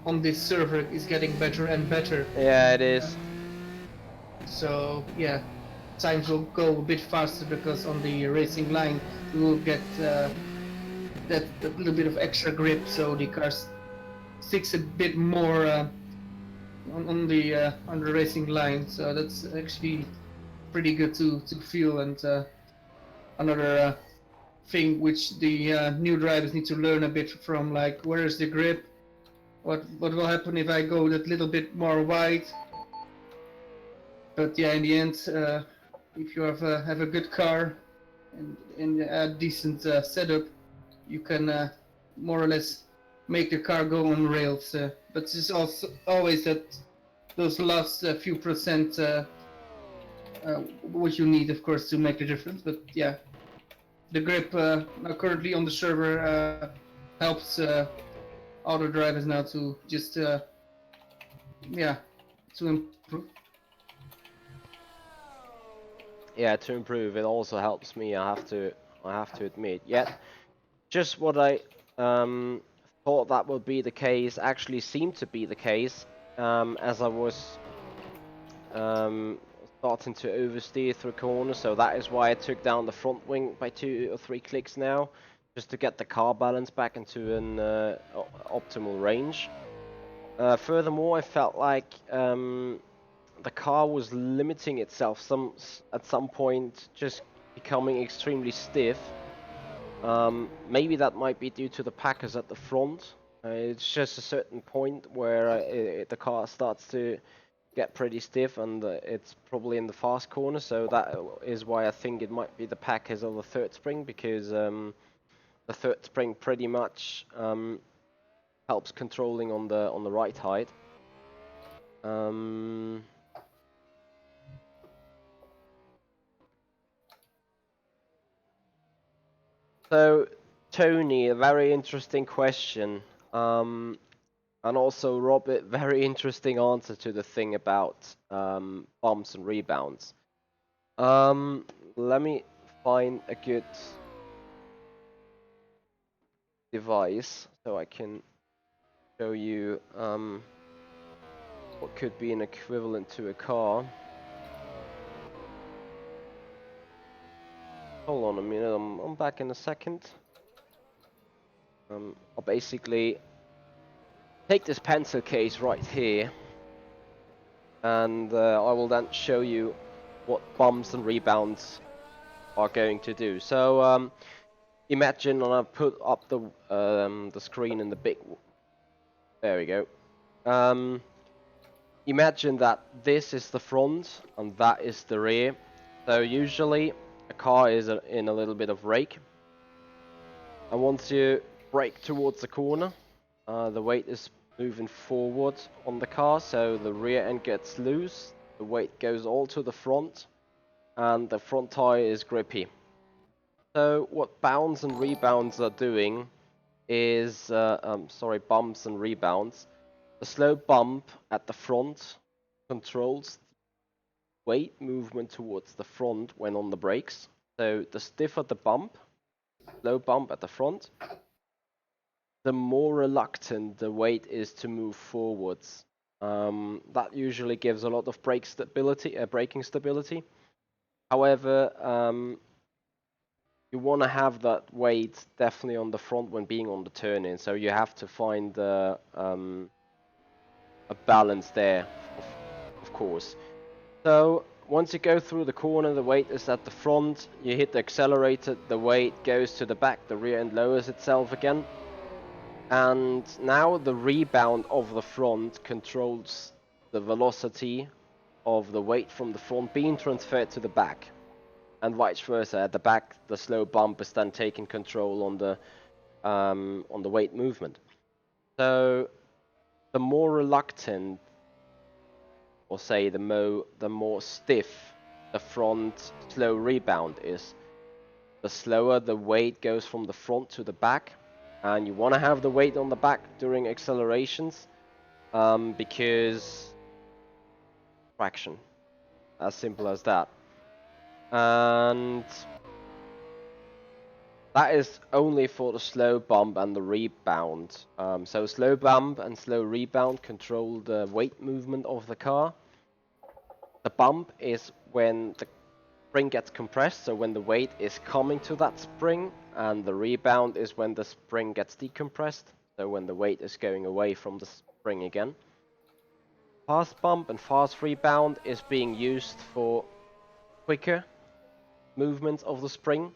on this server is getting better and better. Yeah, it is. So yeah, times will go a bit faster because on the racing line we will get that little bit of extra grip, so the car sticks a bit more on the racing line. So that's actually pretty good to feel. And another thing which the new drivers need to learn a bit from, like where is the grip? What will happen if I go that little bit more wide? But yeah, in the end, if you have a good car and a decent setup, you can more or less make the car go on rails. But it's also always that those last few percent what you need, of course, to make the difference. But yeah, the grip now currently on the server helps other drivers now to just yeah, to improve. Yeah, to improve. It also helps me. I have to admit. Yet, just what I thought that would be the case actually seemed to be the case. As I was starting to oversteer through corners, so that is why I took down the front wing by 2 or 3 clicks now, just to get the car balance back into an optimal range. Furthermore, I felt like the car was limiting itself at some point, just becoming extremely stiff. Maybe that might be due to the packers at the front. It's just a certain point where the car starts to get pretty stiff, and it's probably in the fast corner, so that is why I think it might be the packers or the third spring, because the third spring pretty much helps controlling on the right height. So Tony, a very interesting question. And also, Robert, very interesting answer to the thing about bumps and rebounds. Let me find a good device so I can show you what could be an equivalent to a car. Hold on a minute, I'm back in a second. I'll basically take this pencil case right here, and I will then show you what bumps and rebounds are going to do. So imagine, and I'll put up the screen in the big. There we go. Imagine that this is the front and that is the rear. So usually a car is in a little bit of rake, and once you brake towards the corner, the weight is moving forward on the car, so the rear end gets loose, the weight goes all to the front, and the front tire is grippy. So what bounds and rebounds are doing is, bumps and rebounds. The slow bump at the front controls weight movement towards the front when on the brakes. So the stiffer the bump, slow bump at the front, the more reluctant the weight is to move forwards. That usually gives a lot of braking stability. However, you want to have that weight definitely on the front when being on the turn-in, so you have to find a balance there, of course. So once you go through the corner, the weight is at the front, you hit the accelerator, the weight goes to the back, the rear end lowers itself again. And now the rebound of the front controls the velocity of the weight from the front being transferred to the back. And vice versa, at the back, the slow bump is then taking control on the weight movement. So the more reluctant, or say the more stiff the front slow rebound is, the slower the weight goes from the front to the back. And you want to have the weight on the back during accelerations, because traction, as simple as that. And That is only for the slow bump and the rebound. So slow bump and slow rebound control the weight movement of the car. The bump is when the spring gets compressed, so when the weight is coming to that spring, and the rebound is when the spring gets decompressed, so when the weight is going away from the spring again. Fast bump and fast rebound is being used for quicker movements of the spring,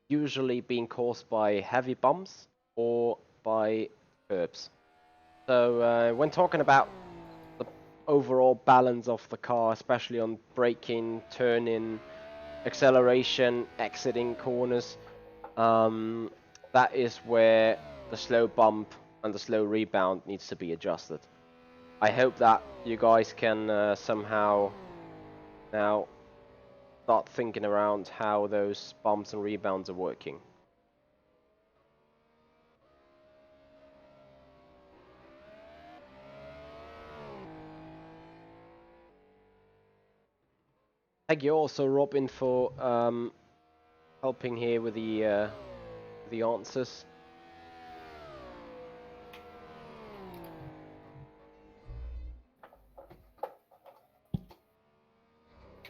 usually being caused by heavy bumps or by curbs. So when talking about the overall balance of the car, especially on braking, turning, acceleration, exiting corners, that is where the slow bump and the slow rebound needs to be adjusted. I hope that you guys can somehow now start thinking around how those bumps and rebounds are working. Thank you also, Robin, for helping here with the answers.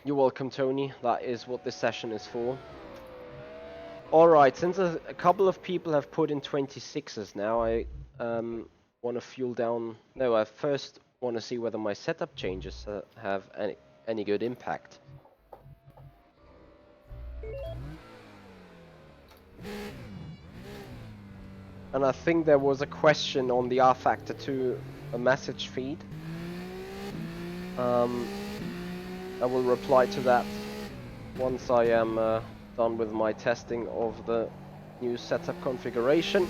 You're welcome, Tony. That is what this session is for. Alright, since a couple of people have put in 26s now, I want to fuel down... No, I first want to see whether my setup changes have any good impact. And I think there was a question on the rFactor 2 a message feed. I will reply to that once I am done with my testing of the new setup configuration.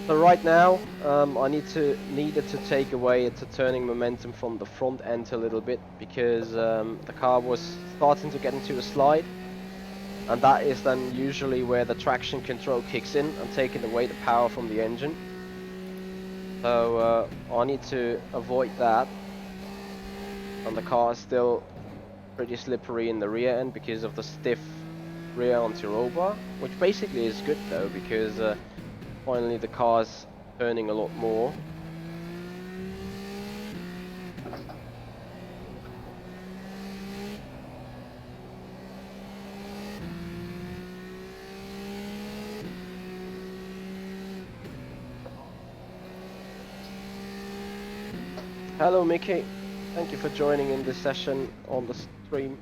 So right now I needed to take away the turning momentum from the front end a little bit, because the car was starting to get into a slide, and that is then usually where the traction control kicks in and taking away the power from the engine. So I need to avoid that. And the car is still pretty slippery in the rear end because of the stiff rear anti-roll bar, which basically is good though, because finally the car's turning a lot more. Hello Michi. Thank you for joining in this session on the stream.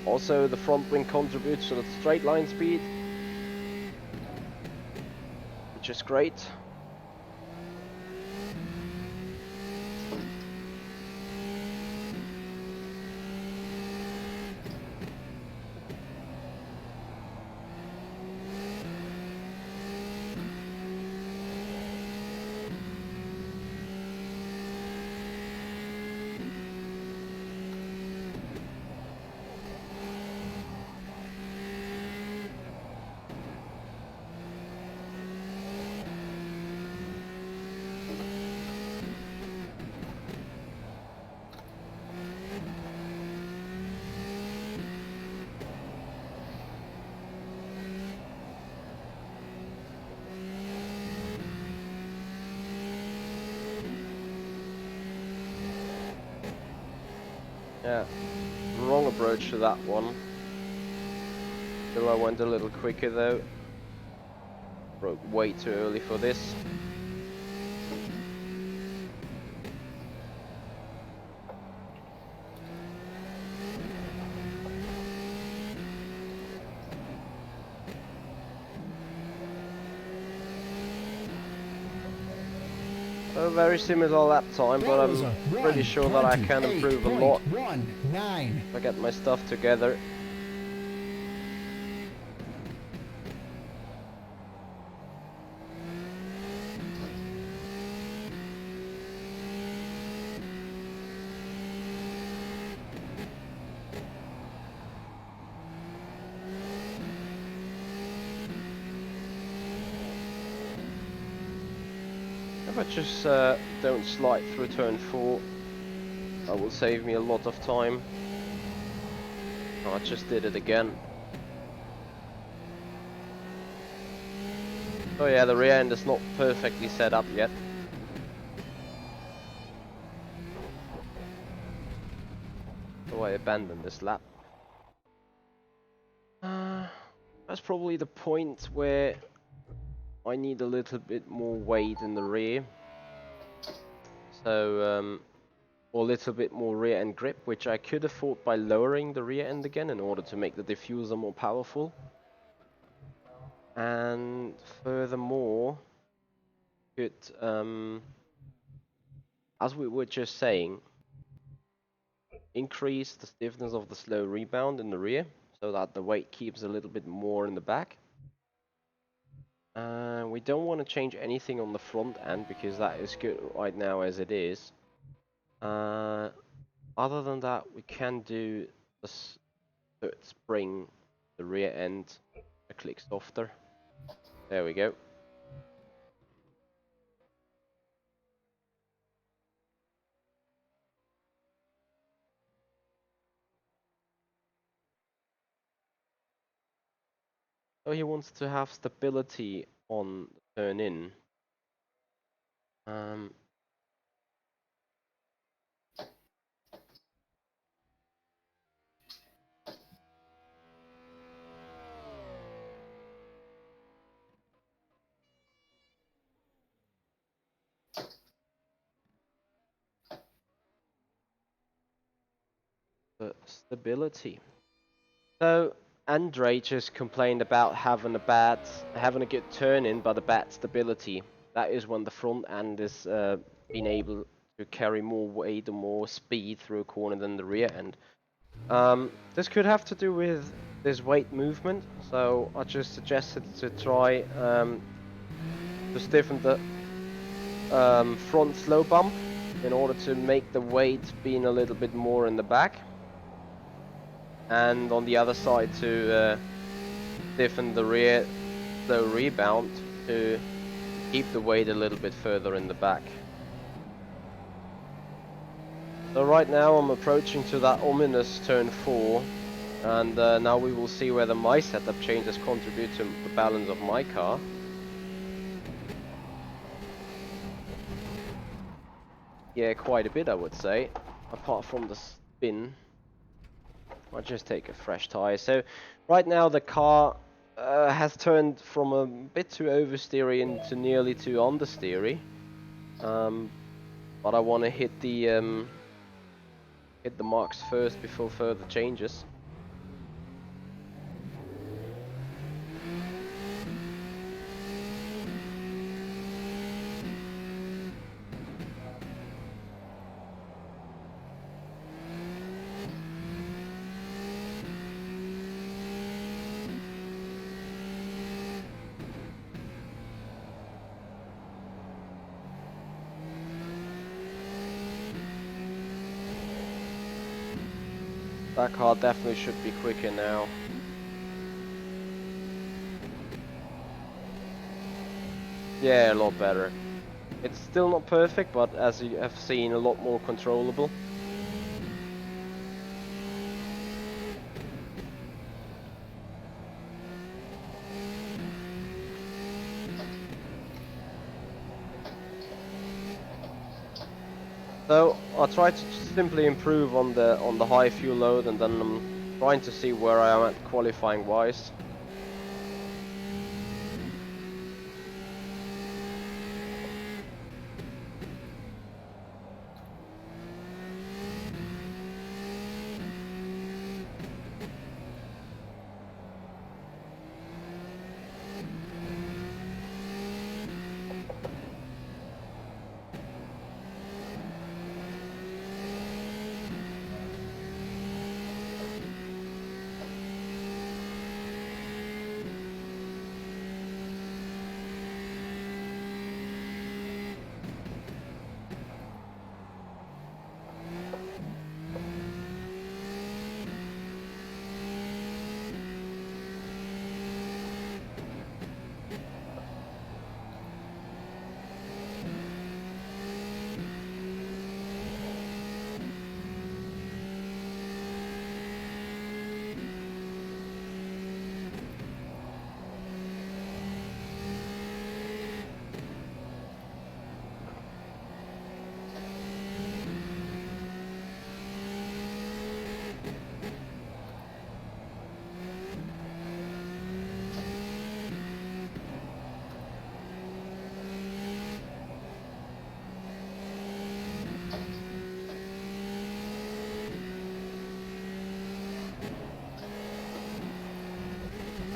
Also, the front wing contributes to the straight line speed, which is great. Yeah, wrong approach to that one. Still I went a little quicker though. Broke way too early for this. Very similar lap time, but I'm pretty sure that I can improve a lot if I get my stuff together. If I just don't slide through turn 4, that will save me a lot of time. Oh, I just did it again. Oh yeah, the rear end is not perfectly set up yet. So I abandoned this lap. That's probably the point where I need a little bit more weight in the rear. So, or a little bit more rear end grip, which I could afford by lowering the rear end again in order to make the diffuser more powerful. And furthermore, could, as we were just saying, increase the stiffness of the slow rebound in the rear so that the weight keeps a little bit more in the back. We don't want to change anything on the front end because that is good right now as it is. Other than that, we can do the third spring, the rear end, a click softer. There we go. So he wants to have stability on the turn in. The stability. So Andre just complained about having a good turn in, but a bad stability. That is when the front end is being able to carry more weight or more speed through a corner than the rear end. This could have to do with this weight movement, so I just suggested to try to stiffen the front slow bump in order to make the weight being a little bit more in the back. And on the other side to stiffen the rear slow rebound to keep the weight a little bit further in the back. So right now I'm approaching to that ominous turn 4, and now we will see whether my setup changes contribute to the balance of my car. Yeah, quite a bit I would say, apart from the spin. I'll just take a fresh tyre. So right now the car has turned from a bit too oversteery into nearly too understeery. But I want to hit the marks first before further changes. That car definitely should be quicker now. Yeah, a lot better. It's still not perfect, but as you have seen, a lot more controllable. So I'll try to simply improve on the high fuel load, and then I'm trying to see where I am at qualifying wise.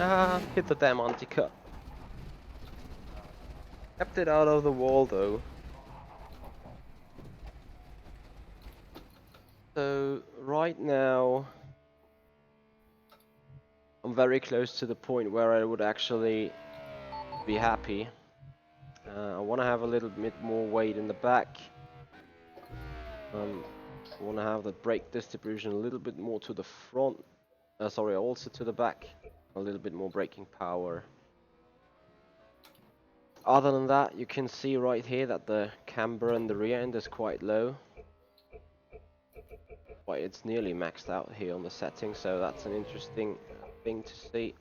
Ah, hit the damn anti-cut. Kept it out of the wall though. So right now I'm very close to the point where I would actually be happy. I want to have a little bit more weight in the back. I want to have the brake distribution a little bit more to the front. Sorry, also to the back. A little bit more braking power. Other than that, you can see right here that the camber in the rear end is quite low. But it's nearly maxed out here on the settings, so that's an interesting thing to see.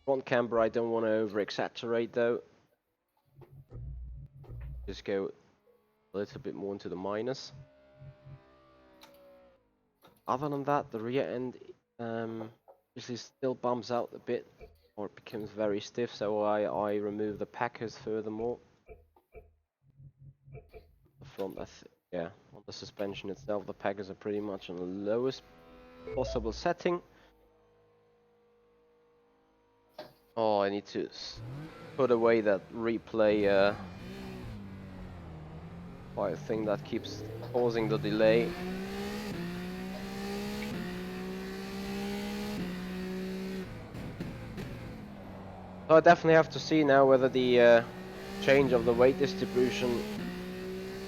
Front camber I don't want to over exaggerate though. Just go a little bit more into the minus. Other than that, the rear end usually still bumps out a bit, or it becomes very stiff, so I remove the packers furthermore. The front, yeah, on the suspension itself, the packers are pretty much on the lowest possible setting. Oh, I need to put away that replay thing that keeps causing the delay. So I definitely have to see now whether the change of the weight distribution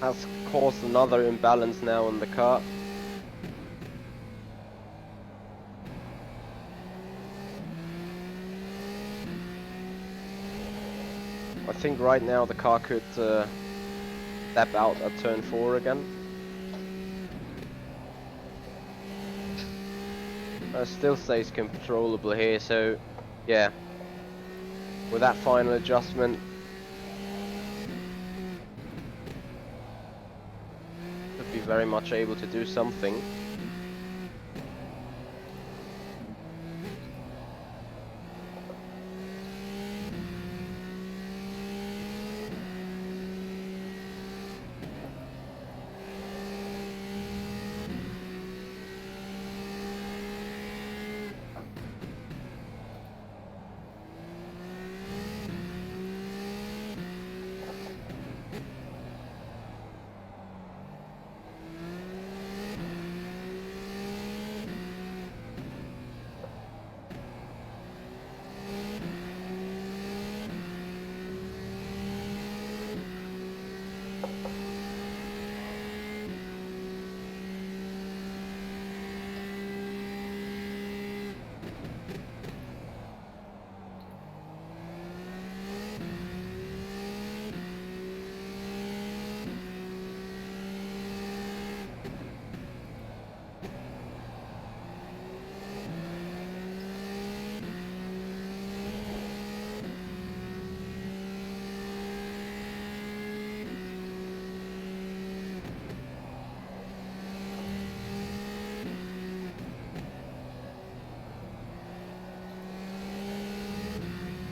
has caused another imbalance now in the car. I think right now the car could step out at turn 4 again. Still stays controllable here, so yeah. With that final adjustment, should be very much able to do something.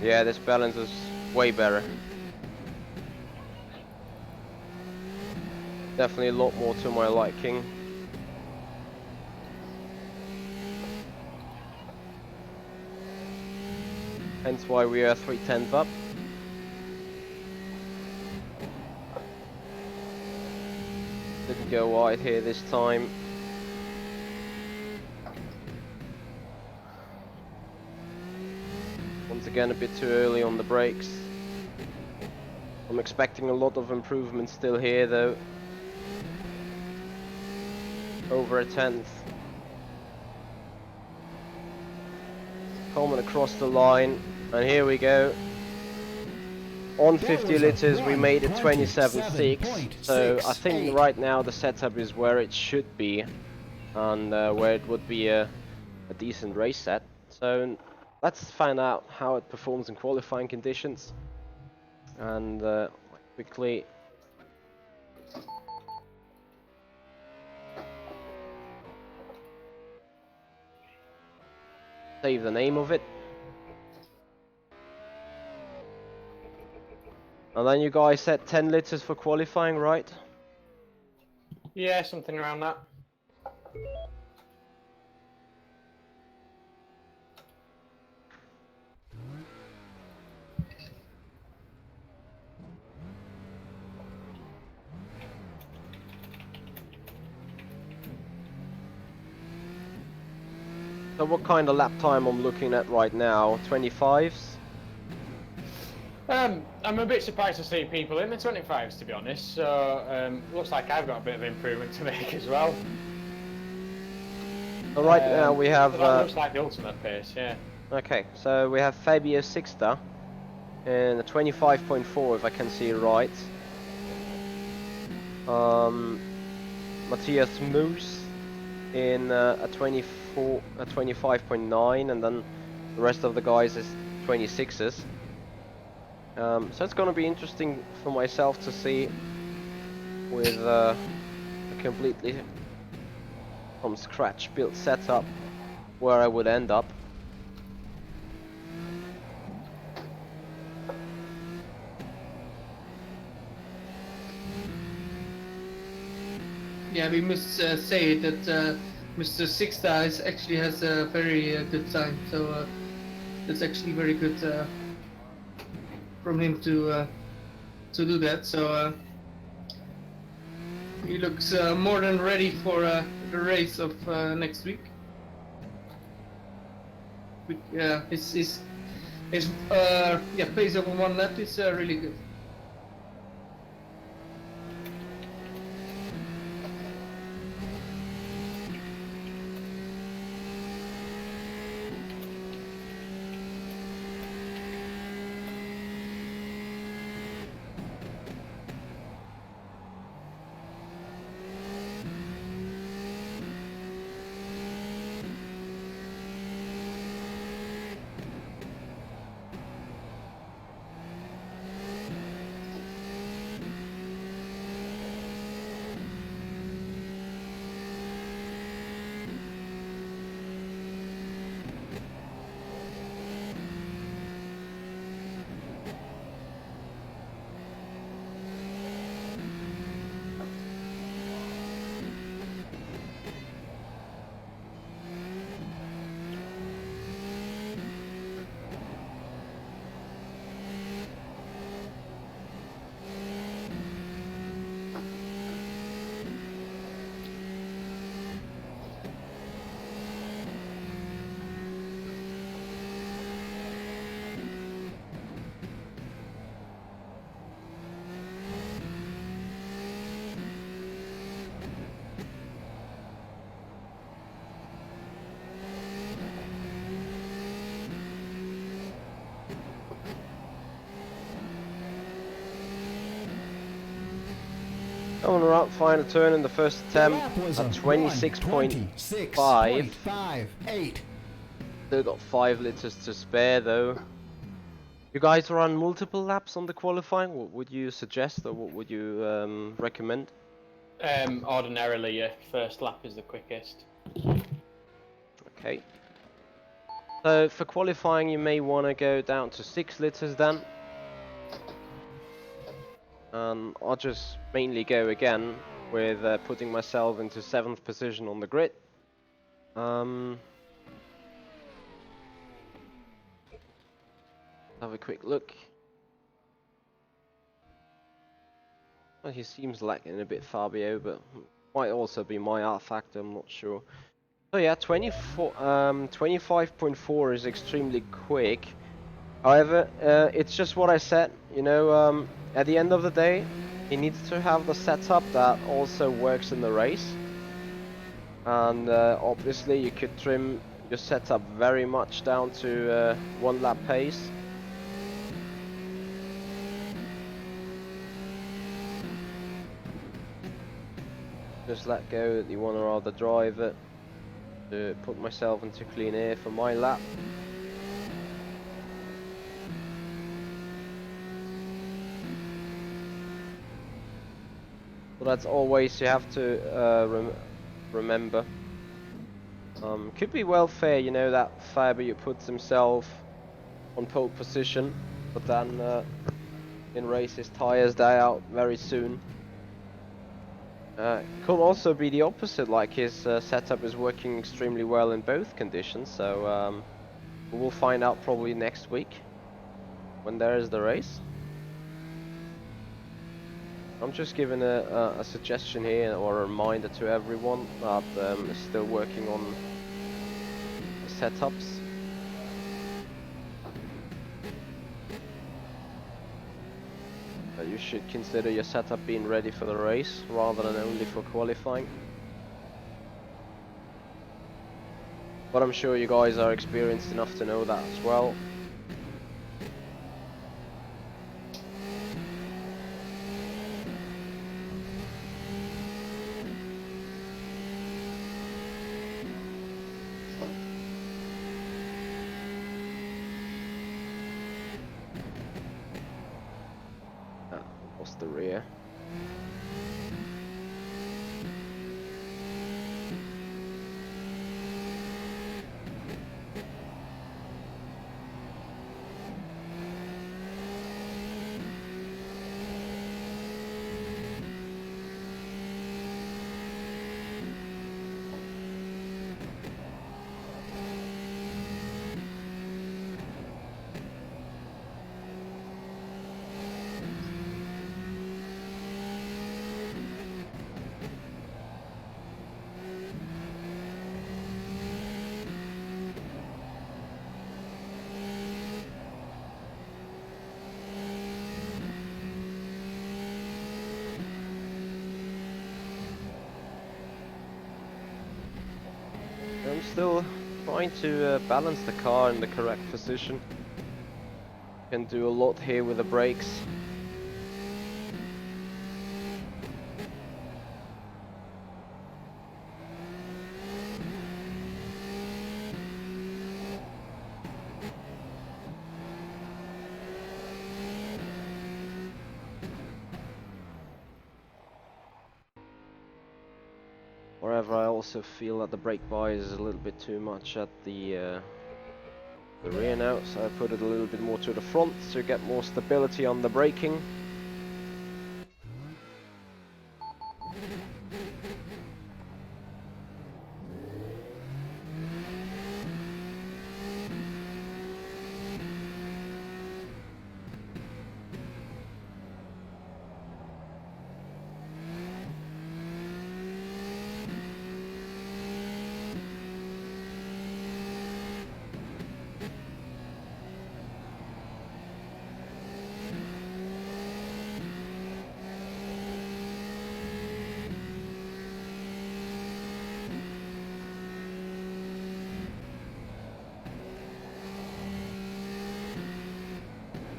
Yeah, this balance is way better. Definitely a lot more to my liking. Hence why we are 3/10 up. Didn't go wide here this time. Once again, a bit too early on the brakes. I'm expecting a lot of improvement still here though. Over a 1/10. Coming across the line, and here we go. On 50 liters we made it 27.6, so I think right now the setup is where it should be, and where it would be a decent race set. So let's find out how it performs in qualifying conditions, and quickly save the name of it. And then you guys set 10 liters for qualifying, right? Yeah, something around that. So what kind of lap time I'm looking at right now? 25s? I'm a bit surprised to see people in the 25s, to be honest. So looks like I've got a bit of improvement to make as well. So right now we have. So that looks like the ultimate pace, yeah. Okay, so we have Fabio Sixta in a 25.4, if I can see right. Matthias Moose in a 25.9, and then the rest of the guys is 26s. So it's going to be interesting for myself to see with a completely from scratch built setup where I would end up. Yeah, we must say that Mr. Sixta actually has a very good time, so that's actually very good from him to do that. So he looks more than ready for the race of next week. His pace over 1 lap is really good. Coming around, final turn in the first attempt Lap was at a 26.5. 1:26.58. Still got 5 liters to spare though. You guys run multiple laps on the qualifying? What would you suggest, or what would you recommend? Ordinarily, your first lap is the quickest. Okay. So for qualifying you may want to go down to 6 liters then. I'll just mainly go again with putting myself into 7th position on the grid. Have a quick look. Well, he seems lacking a bit, Fabio, but might also be my rFactor, I'm not sure. So yeah, 25.4 is extremely quick. However, it's just what I said, you know, at the end of the day, he needs to have the setup that also works in the race. And obviously you could trim your setup very much down to 1 lap pace. Just let go that you want to rather drive it to put myself into clean air for my lap. So that's always you have to remember. Could be well fair, you know, that Fabio puts himself on pole position, but then in races tires die out very soon. Could also be the opposite, like his setup is working extremely well in both conditions, so we'll find out probably next week when there is the race. I'm just giving a suggestion here, or a reminder to everyone that is still working on a setups. But you should consider your setup being ready for the race rather than only for qualifying. But I'm sure you guys are experienced enough to know that as well. Lost the rear. I'm still trying to balance the car in the correct position. Can do a lot here with the brakes. However, I also feel that the brake bias is a little bit too much at the rear now, so I put it a little bit more to the front to get more stability on the braking.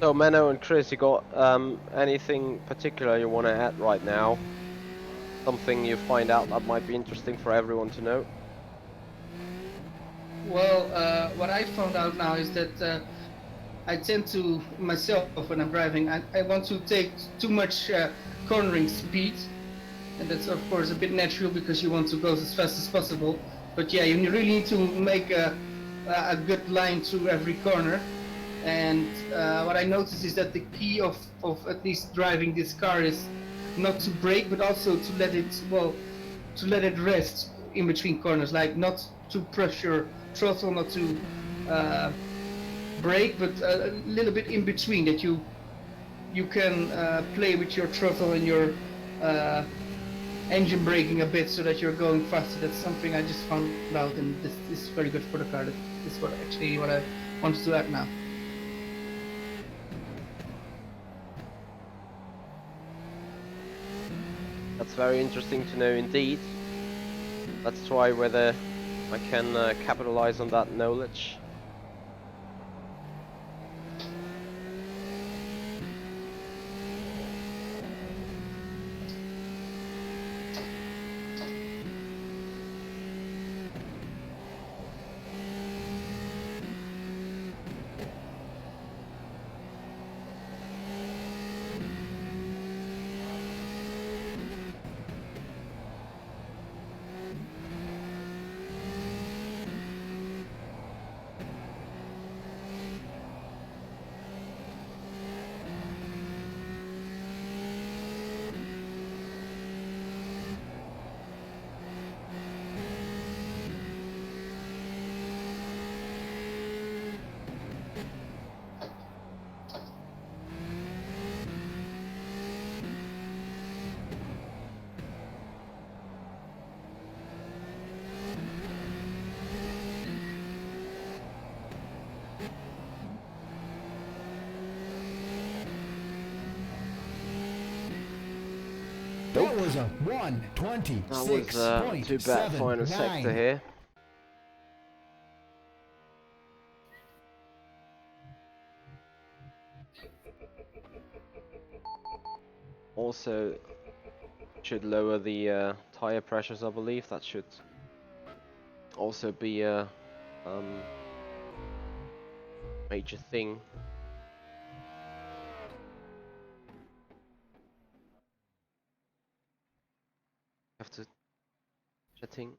So Menno and Chris, you got anything particular you want to add right now? Something you find out that might be interesting for everyone to know? Well, what I found out now is that I tend to, myself, when I'm driving, I want to take too much cornering speed. And that's of course a bit natural because you want to go as fast as possible. But yeah, you really need to make a good line through every corner. And what I noticed is that the key of at least driving this car is not to brake, but also to let it, well, to let it rest in between corners, like not to press your throttle, not to brake, but a little bit in between, that you can play with your throttle and your engine braking a bit so that you're going faster. That's something I just found out, and this is very good for the car. This is what I wanted to add now. That's very interesting to know indeed. Let's try whether I can capitalize on that knowledge. That was a 1:26.79. That was too bad final sector here. Also should lower the tire pressures, I believe. That should also be a major thing. Have to chatting.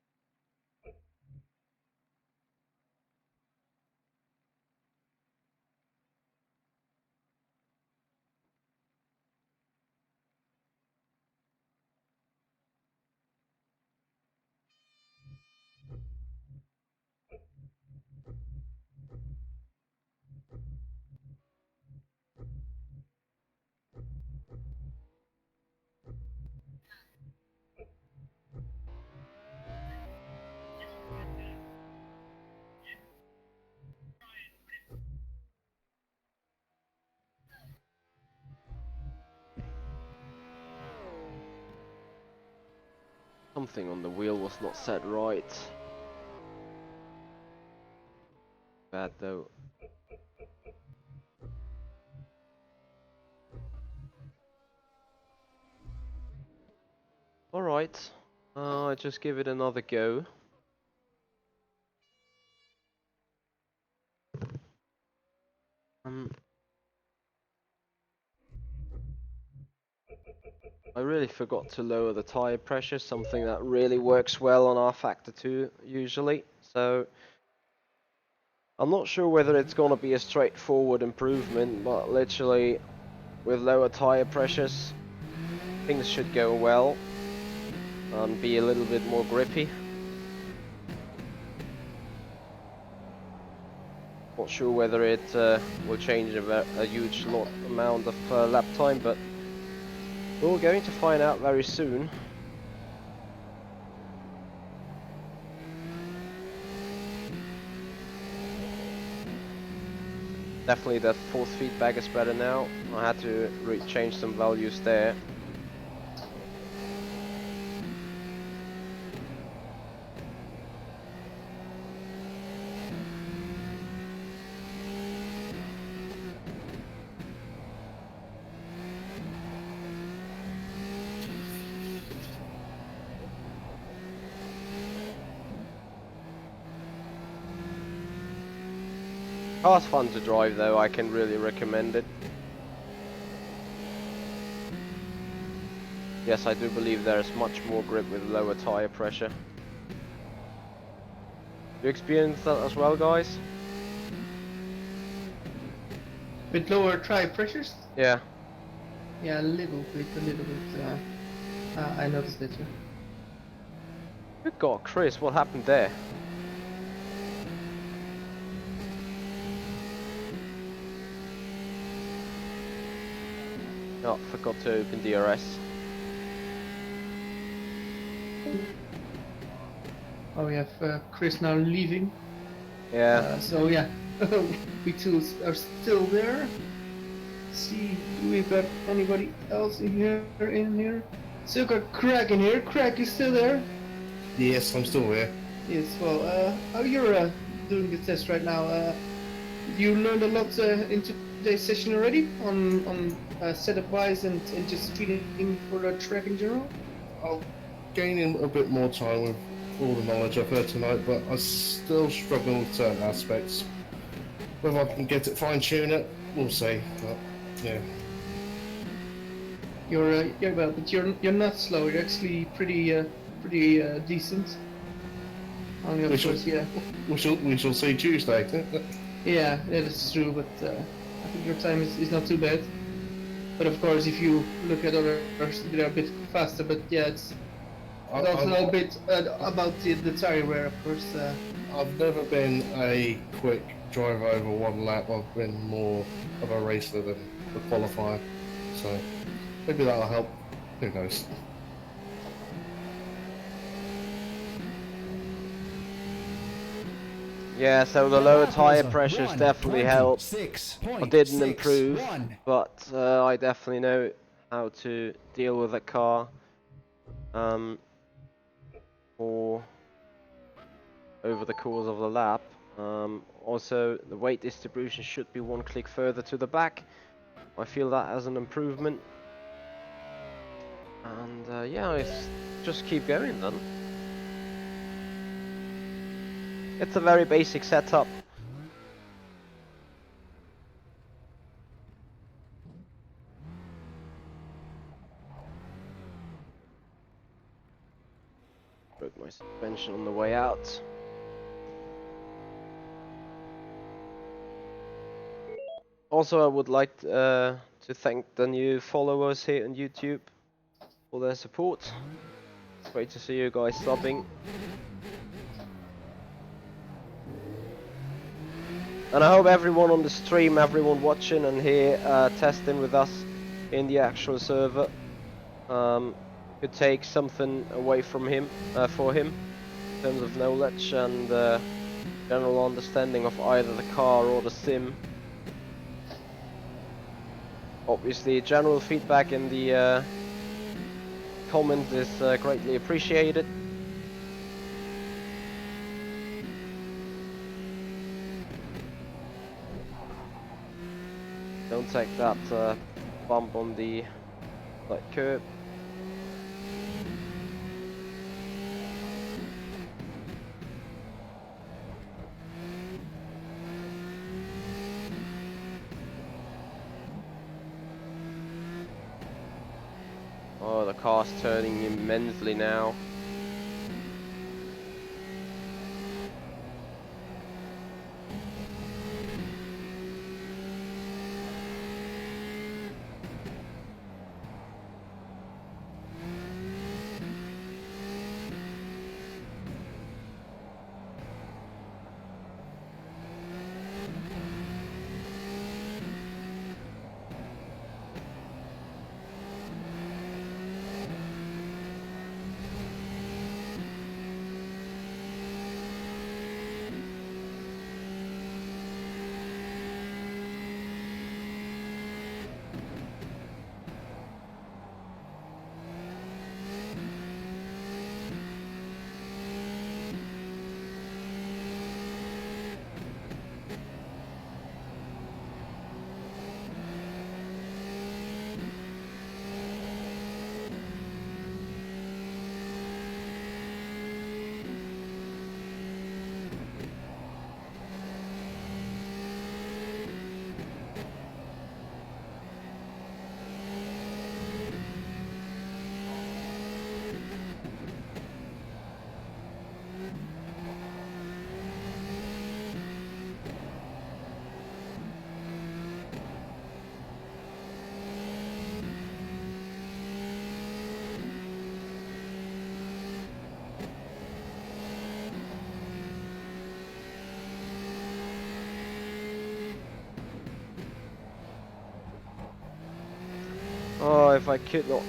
Something on the wheel was not set right. Bad though. Alright, just give it another go. I really forgot to lower the tire pressure, something that really works well on rFactor 2 usually. So I'm not sure whether it's gonna be a straightforward improvement, but literally with lower tire pressures things should go well and be a little bit more grippy. Not sure whether it will change a huge amount of lap time, but we're going to find out very soon. Definitely the force feedback is better now. I had to change some values there. Car's fun to drive though, I can really recommend it. Yes, I do believe there is much more grip with lower tire pressure. You experience that as well, guys? With lower tire pressures? Yeah. Yeah, a little bit. I noticed it too. Good God, Chris, what happened there? Oh, forgot to open DRS. Oh, we have Chris now leaving. Yeah. So yeah, we two are still there. Let's see, do we got anybody else in here? So we got Craig in here. Craig, you still there? Yes, I'm still here. Yes. Well, how you're doing the test right now? You learned a lot in today's session already on setup wise and just feeling for the track in general. I'll gain in a bit more time with all the knowledge I've heard tonight, but I still struggle with certain aspects. Whether I can get it fine-tune it, we'll see. But yeah, You're well, but you're not slow. You're actually pretty decent. Only of course, yeah. we shall see Tuesday. Yeah, that is true, but I think your time is not too bad. But of course, if you look at others, they're a bit faster. But yeah, it's also a bit about the tire wear, of course. I've never been a quick driver over one lap. I've been more of a racer than a qualifier, so maybe that'll help. Who knows? Yeah, so the lower tire pressures definitely helped. I didn't improve, but I definitely know how to deal with the car for over the course of the lap. Also, the weight distribution should be one click further to the back. I feel that as an improvement. And yeah, it's just keep going then. It's a very basic setup. Broke my suspension on the way out. Also, I would like to thank the new followers here on YouTube for their support. It's great to see you guys subbing. And I hope everyone on the stream, everyone watching and here testing with us in the actual server could take something away from him, for him, in terms of knowledge and general understanding of either the car or the sim. Obviously, general feedback in the comments is greatly appreciated. Don't take that bump on the curb. Oh, the car's turning immensely now. Oh, if I could not.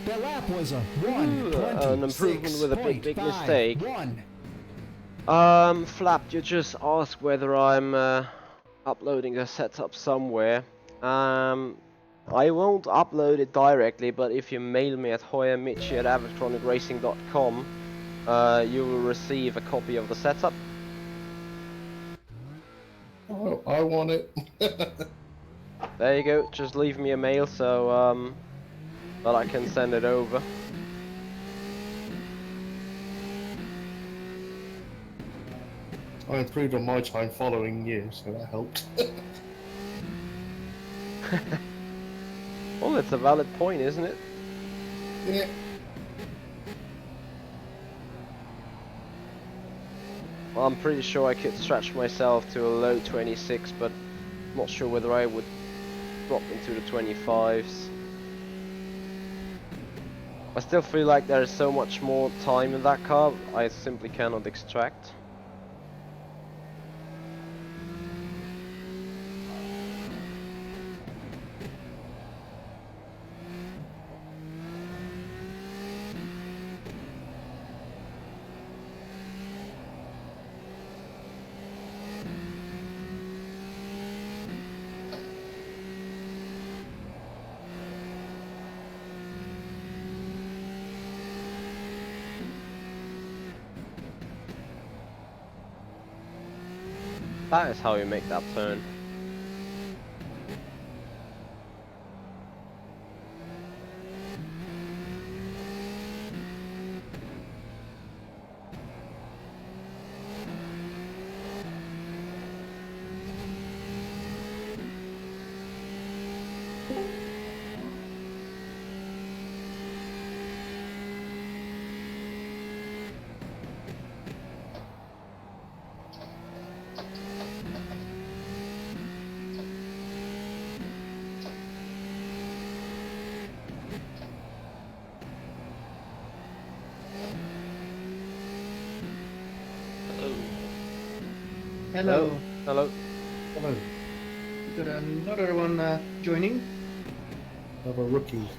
The lap was a An improvement with a big mistake. 1:26.1. Flap, you just asked whether I'm uploading a setup somewhere. I won't upload it directly, but if you mail me at hoyermichi@avtronicracing.com, you will receive a copy of the setup. Oh, I want it. There you go, just leave me a mail so that I can send it over. I improved on my time following you, so that helped. Well, it's a valid point, isn't it? Yeah. Well, I'm pretty sure I could stretch myself to a low 26, but not sure whether I would drop into the 25s. I still feel like there is so much more time in that car, I simply cannot extract. That is how you make that turn. Hello. Hello. Hello. We got another one joining. Have a rookie.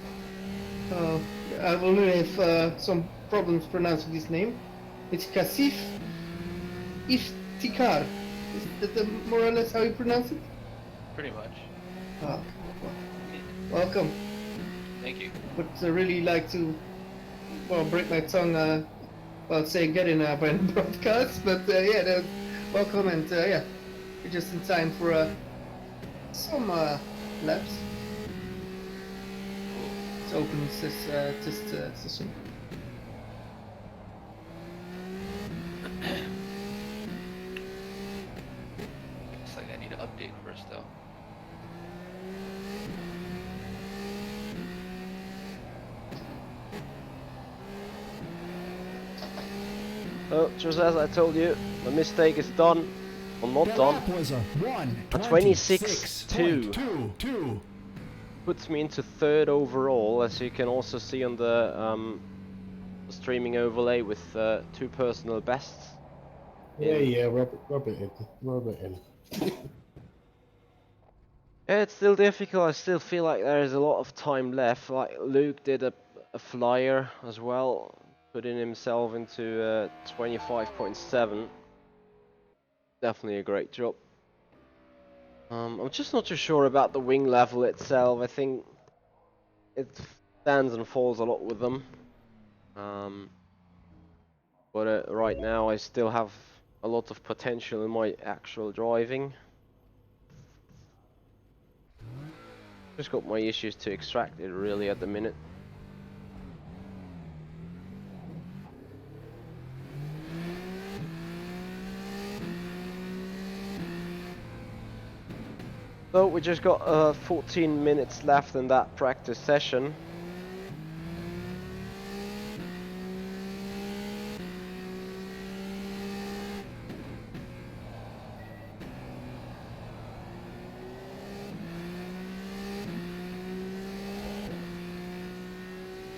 I will have some problems pronouncing this name. It's Kasif Iftikhar. Is that more or less how you pronounce it? Pretty much. Oh, welcome. Thank you. Would really like to, well, break my tongue while saying get in by the broadcast, but yeah, welcome, and yeah, we're just in time for some laps. To open this test session. Looks like I need to update first though. Oh, just as I told you, the mistake is done. Well, not The done. lap was a A 26.2. Puts me into third overall, as you can also see on the streaming overlay with 2 personal bests. Yeah, rub it in. Yeah, it's still difficult. I still feel like there is a lot of time left. Like Luke did a flyer as well, putting himself into 25.7. Definitely a great job. I'm just not too sure about the wing level itself. I think it stands and falls a lot with them. But right now I still have a lot of potential in my actual driving. Just got my issues to extract it really at the minute. So we just got 14 minutes left in that practice session.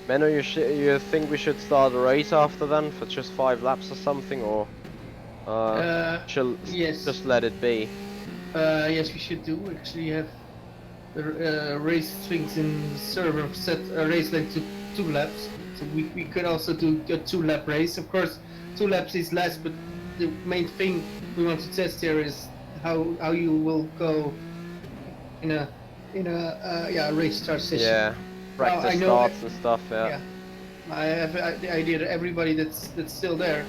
Menno, you think we should start a race after then for just 5 laps or something, or Yes. just let it be? Yes, we should do. We actually have the race things in the server set a race length to 2 laps. So we could also do a 2-lap race. Of course, 2 laps is less, but the main thing we want to test here is how you will go in a race start session. Yeah, practice I know starts and stuff. Yeah. I have the idea that everybody that's still there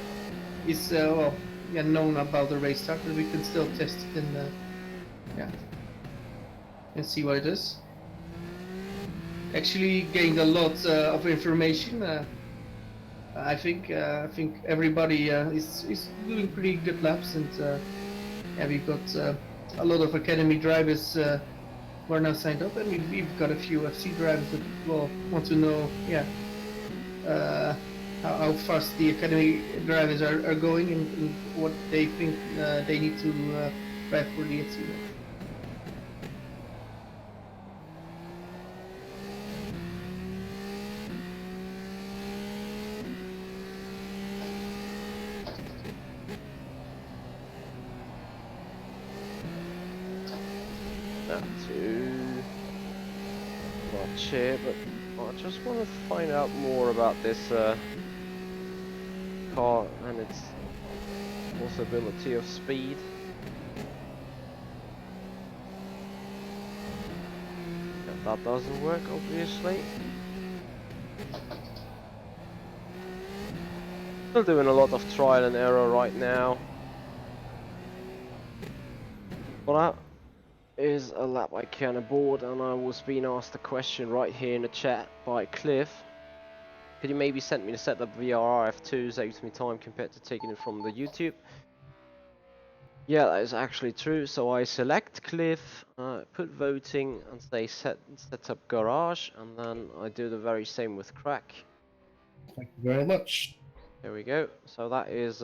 is known about the race start, but we can still test it and see what it is. Actually, gained a lot of information. I think everybody is doing pretty good laps, and we've got a lot of academy drivers who are now signed up, and we've got a few FC drivers that want to know how fast the academy drivers are going and what they think they need to drive for the FC. Not too much here, but I just want to find out more about this car and its possibility of speed. If that doesn't work, obviously. Still doing a lot of trial and error right now. Well, that is a lap I can aboard, and I was being asked a question right here in the chat by Cliff. Could you maybe send me the setup via RF2, saves me time compared to taking it from the YouTube? Yeah, that is actually true. So I select Cliff, put voting, and say set up garage, and then I do the very same with Crack. Thank you very much. There we go. So that is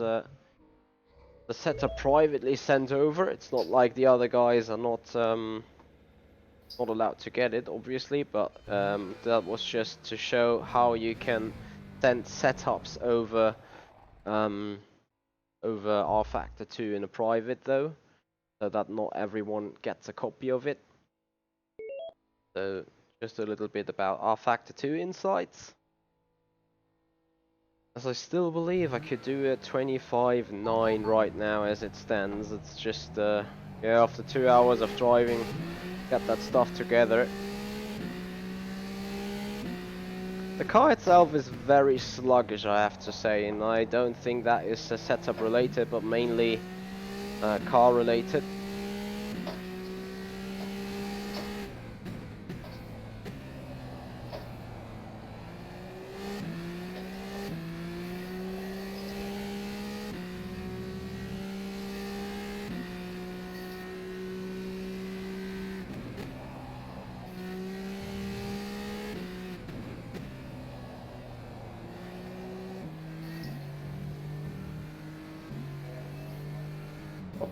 the setup privately sent over. It's not like the other guys are not allowed to get it, obviously, but that was just to show how you can send setups over over rFactor 2 in a private though, so that not everyone gets a copy of it. So just a little bit about rFactor 2 insights. As I still believe I could do a 25.9 right now as it stands. It's just yeah, after 2 hours of driving, get that stuff together. The car itself is very sluggish, I have to say, and I don't think that is setup related, but mainly car related.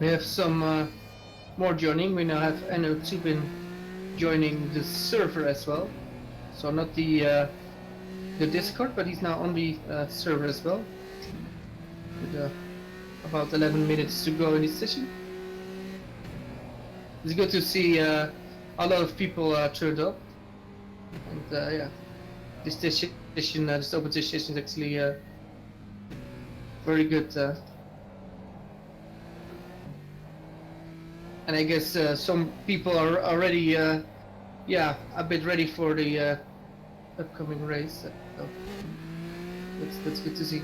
We have some more joining. We now have Enno Zubin joining the server as well. So not the Discord, but he's now on the server as well. With about 11 minutes to go in this session. It's good to see a lot of people turned up. And yeah, this session, this open session is actually very good. And I guess some people are already, yeah, a bit ready for the upcoming race. So that's good to see.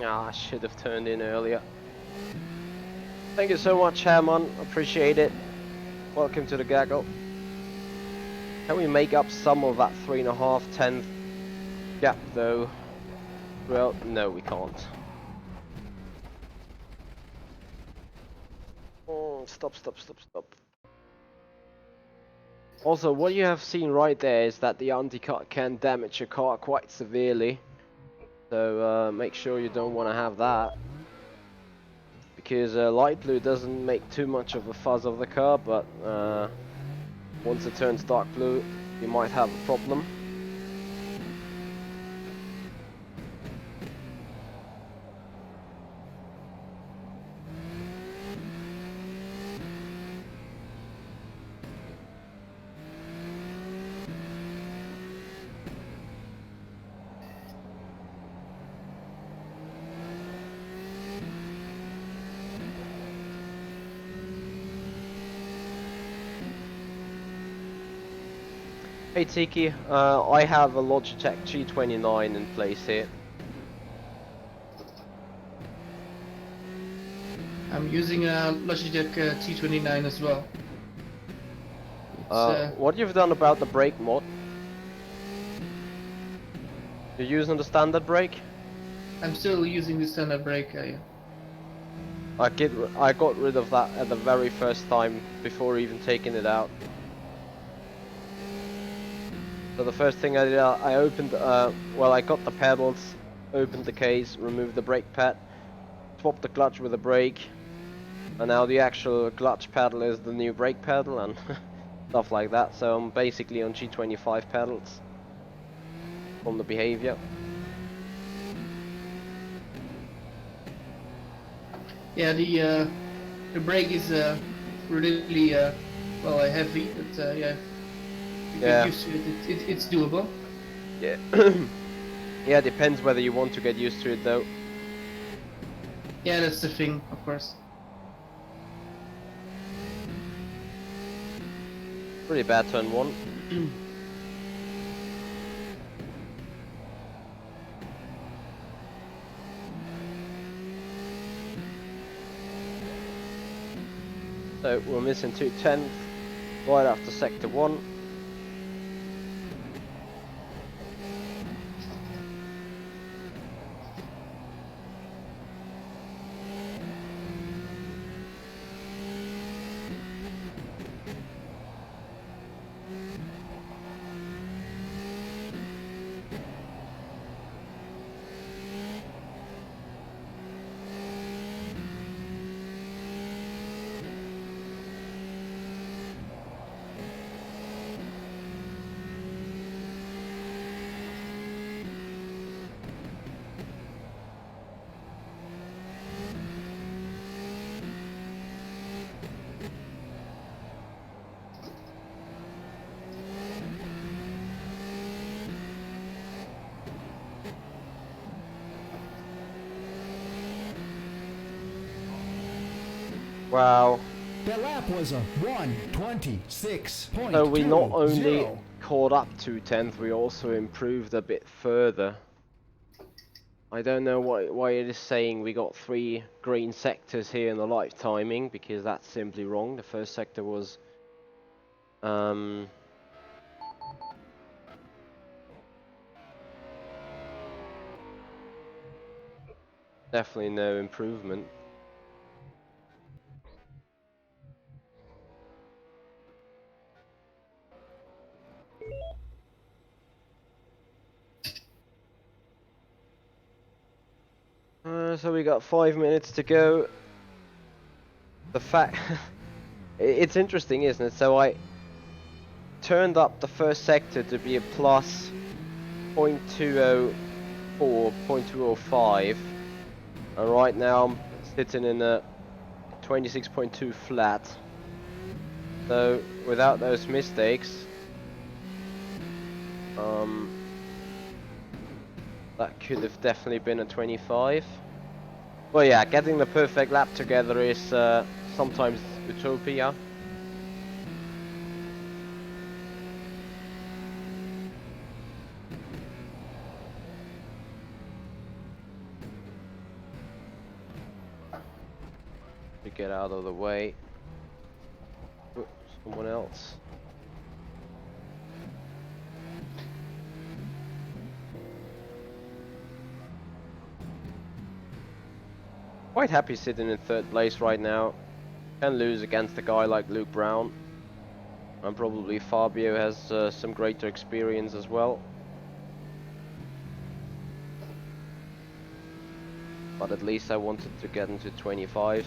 Ah, I should have turned in earlier. Thank you so much, Herman. Appreciate it. Welcome to the gaggle. Can we make up some of that 3.5-10 gap though? Well, no, we can't. Oh, stop. Also, what you have seen right there is that the undercut can damage your car quite severely. So make sure you don't want to have that, because light blue doesn't make too much of a fuzz of the car, but once it turns dark blue, you might have a problem. Hey Tiki, I have a Logitech G29 in place here. I'm using a Logitech T29 as well. What you've done about the brake mod? You're using the standard brake? I'm still using the standard brake. Yeah. I got rid of that at the very first time before even taking it out. So the first thing I did, I opened, well, I got the pedals, opened the case, removed the brake pad, swapped the clutch with the brake, and now the actual clutch pedal is the new brake pedal and stuff like that. So I'm basically on G25 pedals from the behavior. Yeah, the brake is really well, heavy, but yeah, if you Yeah. get used to it, it's doable. Yeah. Yeah, depends whether you want to get used to it though. Yeah, that's the thing, of course. Pretty bad turn one. So we're missing 2/10 right after sector 1. Wow. The lap was a 1:26.20. So we not only caught up to 10th, we also improved a bit further. I don't know why it is saying we got 3 green sectors here in the live timing, because that's simply wrong. The first sector was definitely no improvement. So we got 5 minutes to go. The fact it's interesting, isn't it? So I turned up the first sector to be a plus 0.204, 0.205, and right now I'm sitting in a 26.2 flat. So without those mistakes, that could have definitely been a 25. Well, yeah, getting the perfect lap together is sometimes utopia. To get out of the way. Oops, someone else. Quite happy sitting in 3rd place right now. Can lose against a guy like Luke Brown. And probably Fabio has some greater experience as well. But at least I wanted to get into 25s.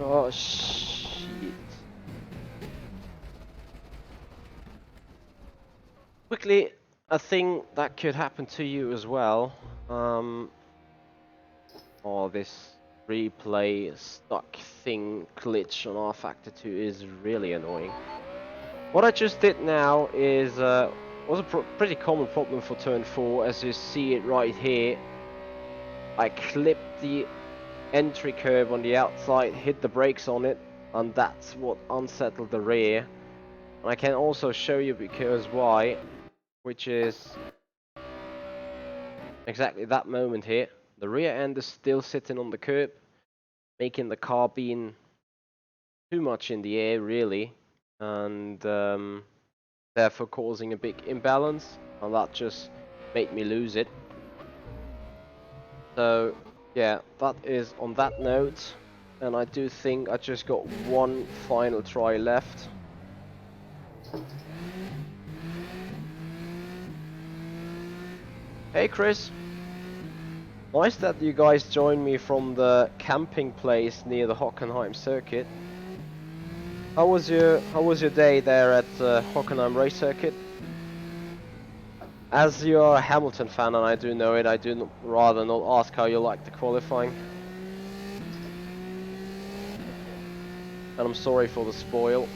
Oh shit. Quickly, a thing that could happen to you as well. Oh, this replay stuck thing glitch on rFactor 2 is really annoying. What I just did now is was a pretty common problem for turn 4, as you see it right here. I clipped the entry curve on the outside, hit the brakes on it, and that's what unsettled the rear. And I can also show you because why, which is exactly that moment here. The rear end is still sitting on the curb, making the car being too much in the air really, and therefore causing a big imbalance, and that just made me lose it. So yeah, that is on that note, and I do think I just got one final try left. Hey Chris, nice that you guys joined me from the camping place near the Hockenheim circuit. How was your day there at Hockenheim race circuit? As you're a Hamilton fan, and I do know it, I do rather not ask how you liked the qualifying. And I'm sorry for the spoil.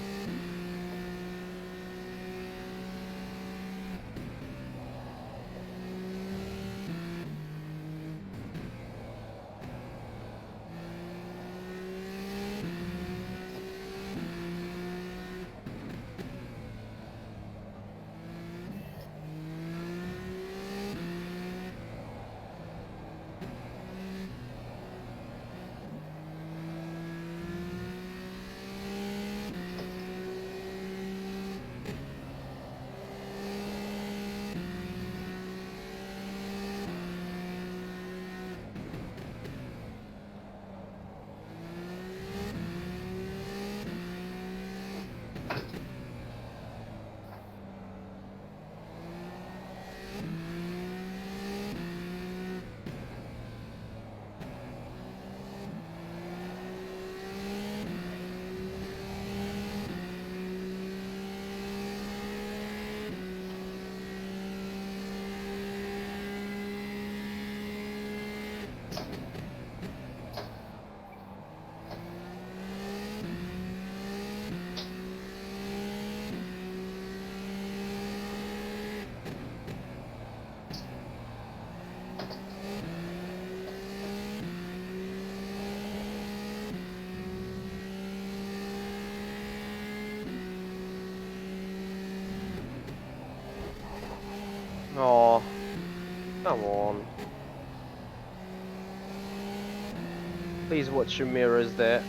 Oh, come on. Please watch your mirrors there.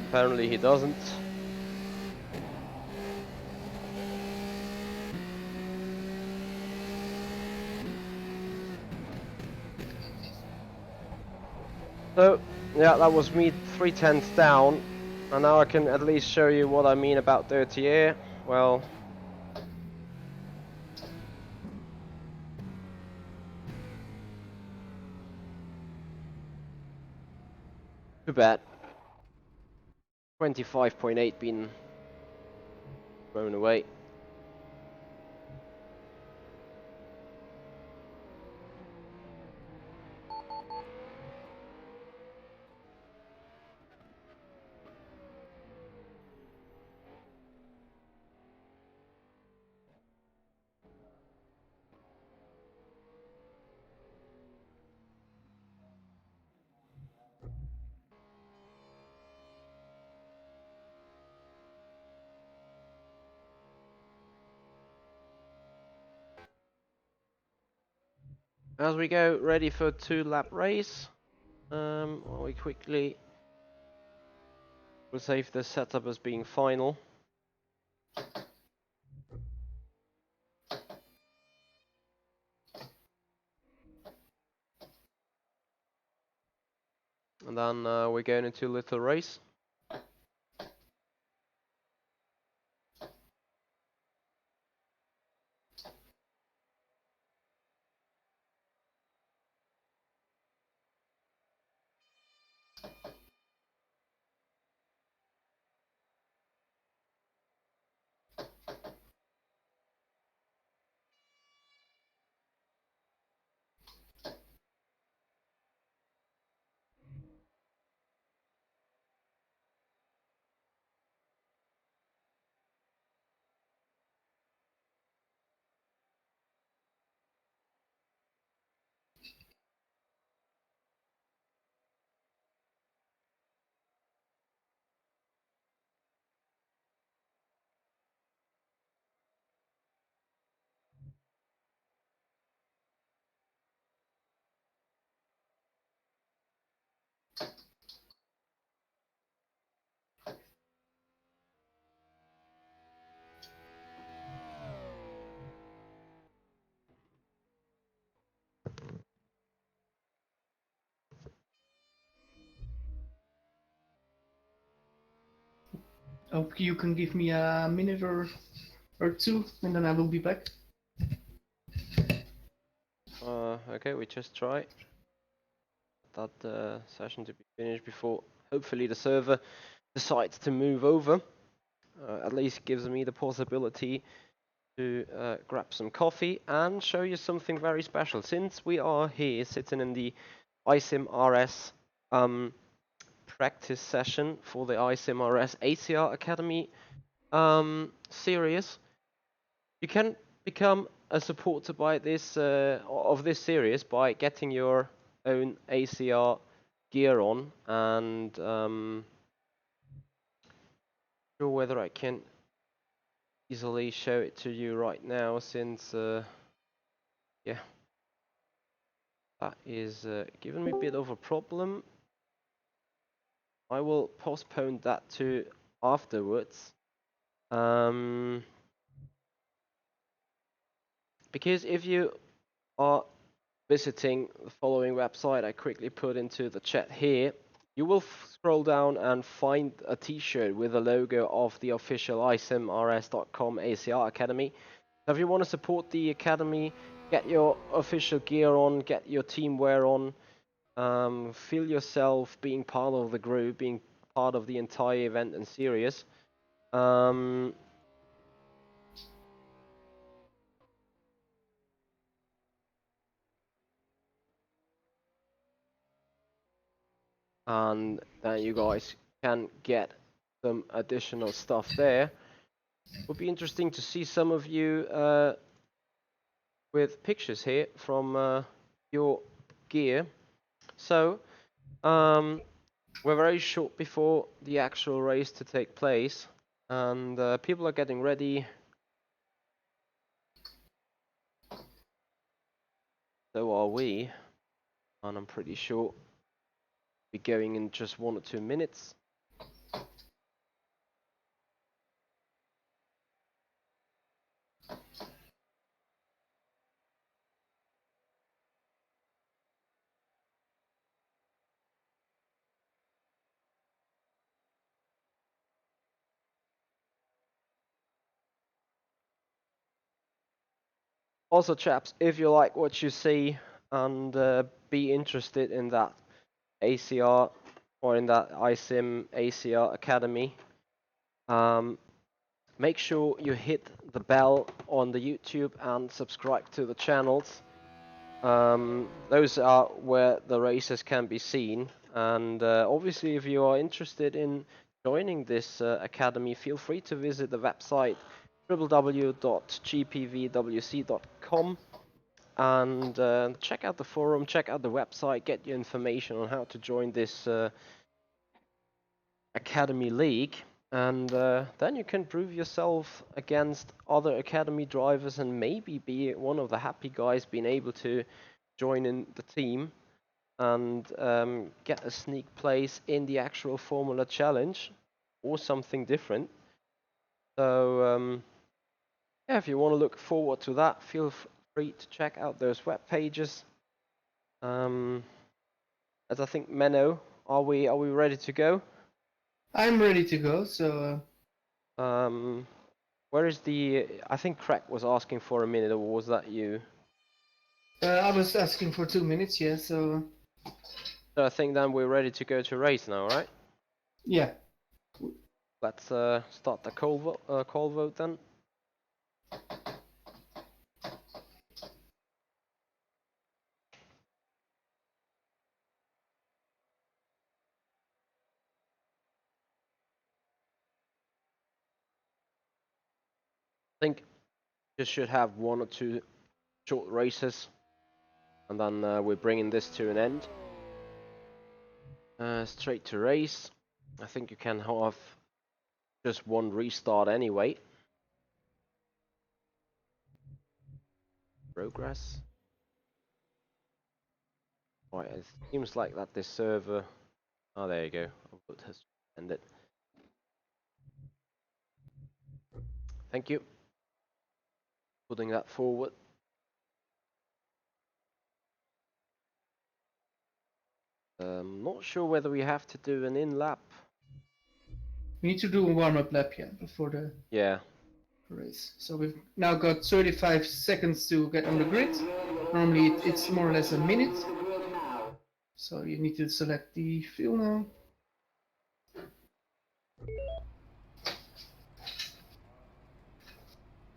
Apparently he doesn't. So, yeah, that was me 3/10 down, and now I can at least show you what I mean about dirty air. Well, too bad. 25.8 been thrown away. As we go ready for 2-lap race, we quickly will save the setup as being final. And then we're going into a little race. Hope you can give me a minute or two, and then I will be back. Okay, we just try that session to be finished before hopefully the server decides to move over. At least gives me the possibility to grab some coffee and show you something very special. Since we are here sitting in the iSim RS practice session for the iSim RS ACR Academy series, you can become a supporter by this of this series by getting your own ACR gear on, and sure whether I can easily show it to you right now, since yeah, that is giving me a bit of a problem. I will postpone that to afterwards, because if you are visiting the following website I quickly put into the chat here, you will scroll down and find a t-shirt with the logo of the official isimrs.com ACR Academy. So if you want to support the academy, get your official gear on, get your team wear on, feel yourself being part of the group, being part of the entire event and series. And then you guys can get some additional stuff there. Would be interesting to see some of you with pictures here from your gear. So we're very short before the actual race to take place, and people are getting ready. So are we, and I'm pretty sure we'll be going in just 1 or 2 minutes. Also, chaps, if you like what you see and be interested in that ACR or in that iSim ACR Academy, make sure you hit the bell on the YouTube and subscribe to the channels. Those are where the races can be seen, and obviously if you are interested in joining this academy, feel free to visit the website www.gpvwc.com and check out the forum, check out the website, get your information on how to join this Academy League, and then you can prove yourself against other Academy drivers and maybe be one of the happy guys being able to join in the team and get a sneak place in the actual Formula Challenge or something different. So yeah, if you want to look forward to that, feel free to check out those web pages. As I think, Menno, are we ready to go? I'm ready to go. So Where is the? I think Crack was asking for a minute, or was that you? I was asking for 2 minutes. Yeah. So So I think then we're ready to go to race now, right? yeah. Let's start the call vote then. I think you should have 1 or 2 short races, and then we're bringing this to an end. Straight to race. I think you can have just 1 restart anyway. Progress. Right, it seems like that this server. Oh, there you go. Vote has ended. Thank you. Putting that forward. Not sure whether we have to do an in-lap. We need to do a warm-up lap, yeah, before the Yeah. race. So we've now got 35 seconds to get on the grid. Normally it's more or less a minute. So you need to select the fuel now.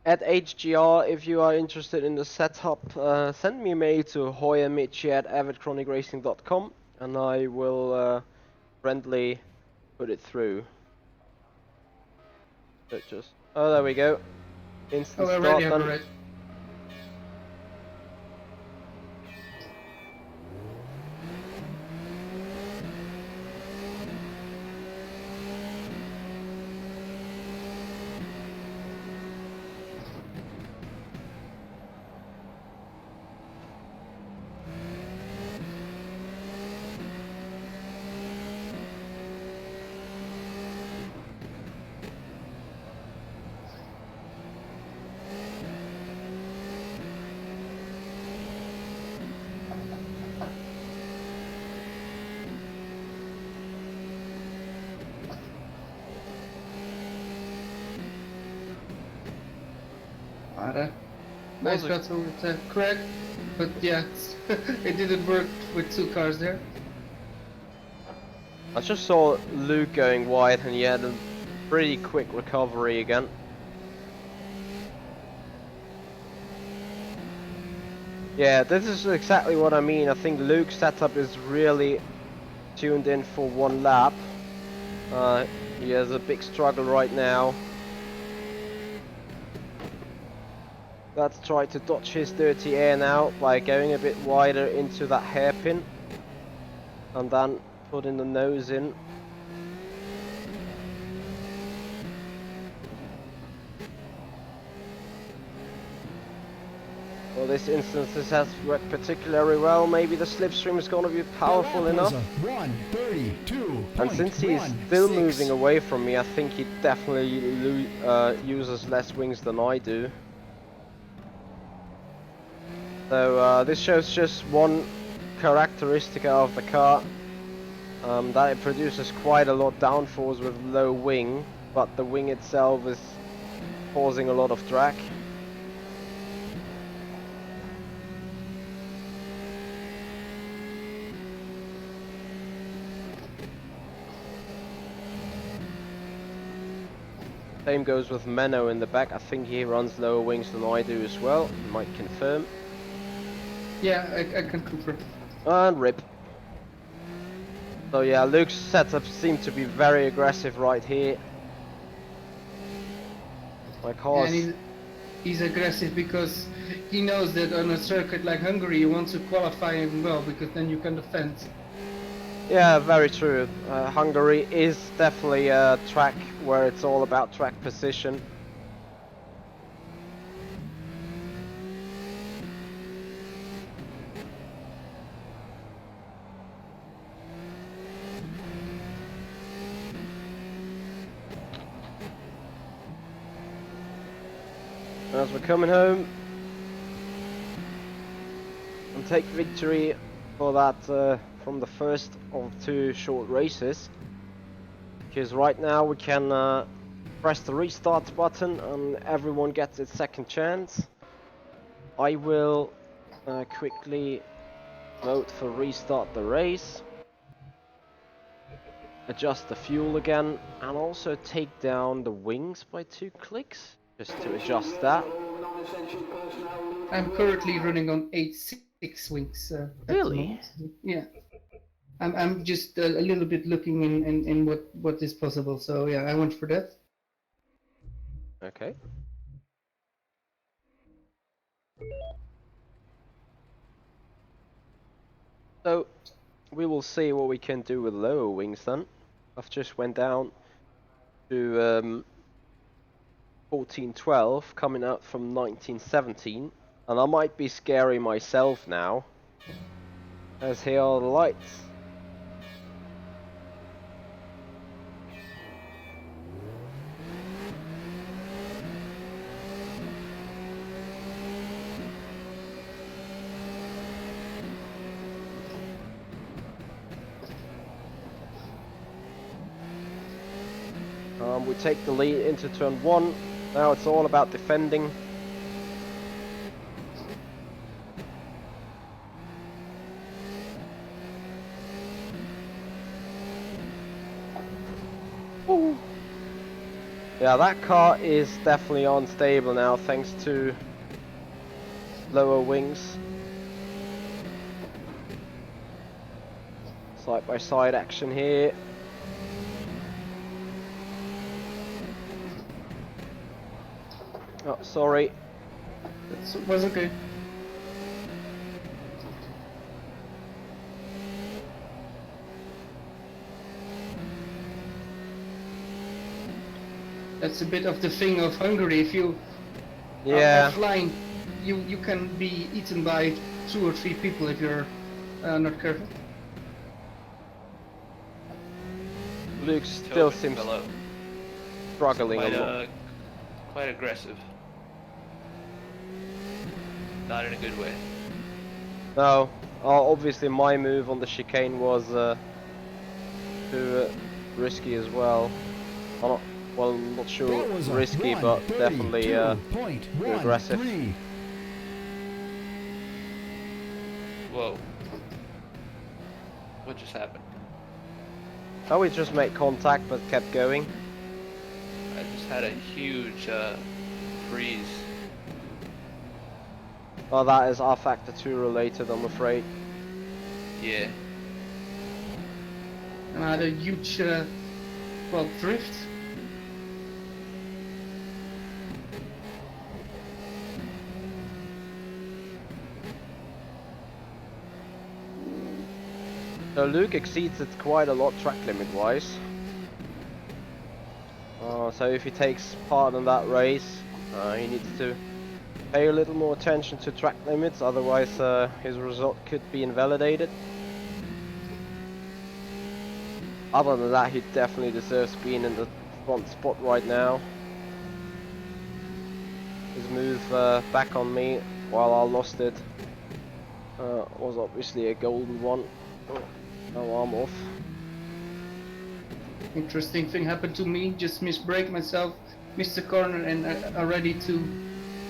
At HGR, if you are interested in the setup, send me a mail to hoyermichi@avidchronicracing.com and I will friendly put it through. So just, oh, there we go. Instant Oh, I start already have done. a red. Nice battle with Craig, but yeah, it didn't work with 2 cars there. I just saw Luke going wide and he had a pretty quick recovery again. Yeah, this is exactly what I mean. I think Luke's setup is really tuned in for 1 lap. He has a big struggle right now. Let's try to dodge his dirty air now by going a bit wider into that hairpin. And then putting the nose in. Well, this instance this has worked particularly well. Maybe the slipstream is going to be powerful enough. 1:32.16. And since he's still moving away from me, I think he definitely uses less wings than I do. So this shows just one characteristic of the car, that it produces quite a lot of downforce with low wing, but the wing itself is causing a lot of drag. Same goes with Menno in the back. I think he runs lower wings than I do as well. Might confirm. Yeah, I can confirm. And rip. So yeah, Luke's setup seemed to be very aggressive right here. My car's... And he's aggressive because he knows that on a circuit like Hungary you want to qualify him well, because then you can defend. Yeah, very true. Hungary is definitely a track where it's all about track position. As we're coming home and take victory for that from the first of 2 short races, because right now we can press the restart button and everyone gets its second chance. I will quickly vote for restart the race, adjust the fuel again, and also take down the wings by 2 clicks. Just to adjust that. I'm currently running on 8.6 wings. At Really? the moment. Yeah. I'm just a little bit looking in what is possible. So yeah, I went for that. Okay. So we will see what we can do with lower wings then. I've just went down to 1412, coming out from 1917, and I might be scary myself now, as here are the lights. We take the lead into turn 1. Now it's all about defending. Ooh. Yeah, that car is definitely unstable now thanks to lower wings. Side by side action here. Oh, sorry. It was okay. That's a bit of the thing of Hungary. If you Yeah. are flying, you can be eaten by 2 or 3 people if you're not careful. Luke still seems Hello. struggling a Quite, lot. quite aggressive. Not in a good way. No, obviously my move on the chicane was too risky as well. I'm not sure That was a risky, but definitely too aggressive. 1:32.13. Whoa. What just happened? Oh, we just made contact but kept going. I just had a huge freeze. Oh, that is rFactor 2 related, I'm afraid. Yeah. And I had a huge, well, drift. So Luke exceeds it quite a lot track limit wise. So if he takes part in that race, he needs to pay a little more attention to track limits, otherwise his result could be invalidated. Other than that, he definitely deserves being in the front spot right now. His move back on me while I lost it was obviously a golden one. Oh, no arm off. Interesting thing happened to me. Just misbrake myself, missed the corner, and already to,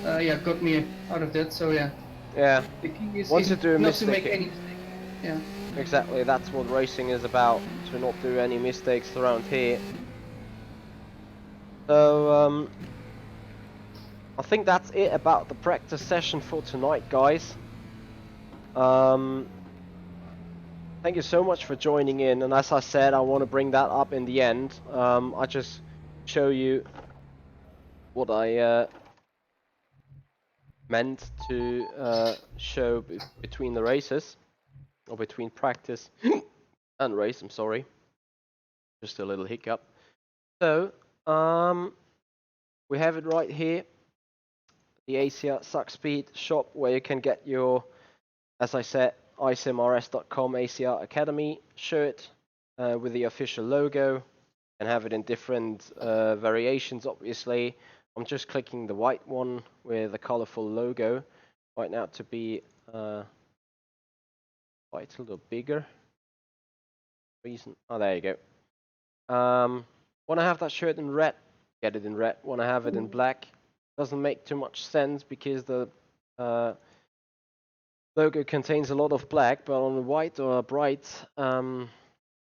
yeah, got me out of that. So yeah. Yeah. The key is, Once you do a not to mistake, make any mistake. Yeah. exactly, that's what racing is about, to not do any mistakes around here. So, I think that's it about the practice session for tonight, guys. Thank you so much for joining in, and as I said, I want to bring that up in the end. I just show you what I meant to show between the races, or between practice and race, I'm sorry. Just a little hiccup. So, we have it right here. The ACR Zakspeed shop where you can get your, as I said, icmrs.com ACR Academy shirt with the official logo, and have it in different variations, obviously. I'm just clicking the white one with a colorful logo right now to be quite a little bigger. Reason, oh, there you go. Want to have that shirt in red, get it in red. Want to have it in black, doesn't make too much sense because the logo contains a lot of black, but on a white or a bright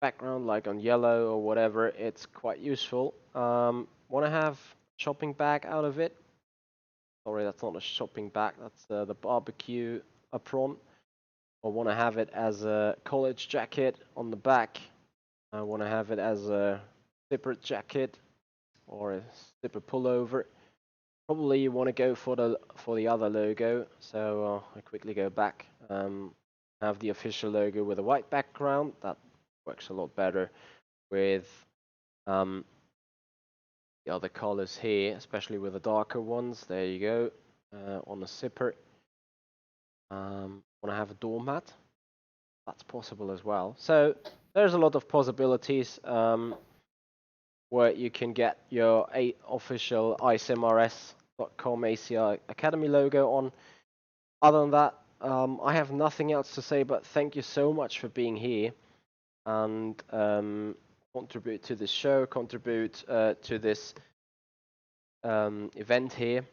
background, like on yellow or whatever, it's quite useful. Want to have shopping bag out of it. Sorry, that's not a shopping bag, that's the barbecue apron. Or want to have it as a college jacket on the back. I want to have it as a zipper jacket or a zipper pullover. Probably you want to go for the other logo, so I quickly go back. Have the official logo with a white background. That works a lot better with the other colors here, especially with the darker ones. There you go. On the zipper. Want to have a doormat. That's possible as well. So there's a lot of possibilities where you can get your official icmrs.com ACR Academy logo on. Other than that, I have nothing else to say, but thank you so much for being here and for contribute to this show, contribute to this event here.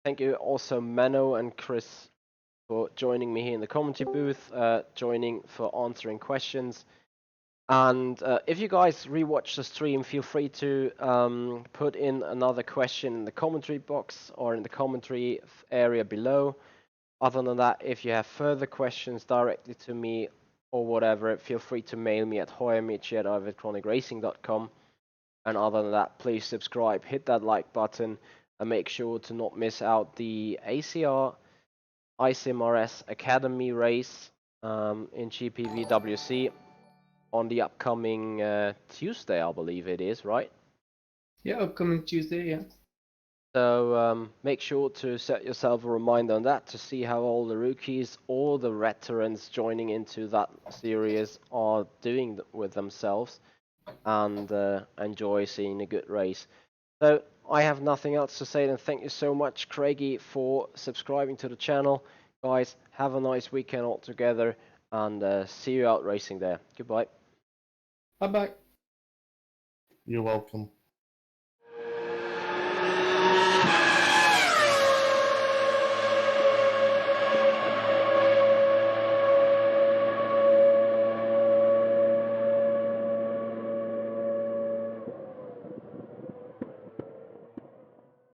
Thank you also Menno and Chris for joining me here in the commentary booth, joining for answering questions. And if you guys rewatch the stream, feel free to put in another question in the commentary box or in the commentary area below. Other than that, if you have further questions directly to me or whatever, feel free to mail me at hoyermichi@ivetronicracing.com. And other than that, please subscribe, hit that like button, and make sure to not miss out the ACR Academy race in GPVWC on the upcoming Tuesday, I believe it is, right? Yeah, upcoming Tuesday, yeah. So make sure to set yourself a reminder on that to see how all the rookies or the veterans joining into that series are doing with themselves, and enjoy seeing a good race. So I have nothing else to say than thank you so much, Craigie, for subscribing to the channel. Guys, have a nice weekend all together, and see you out racing there. Goodbye. Bye-bye. You're welcome.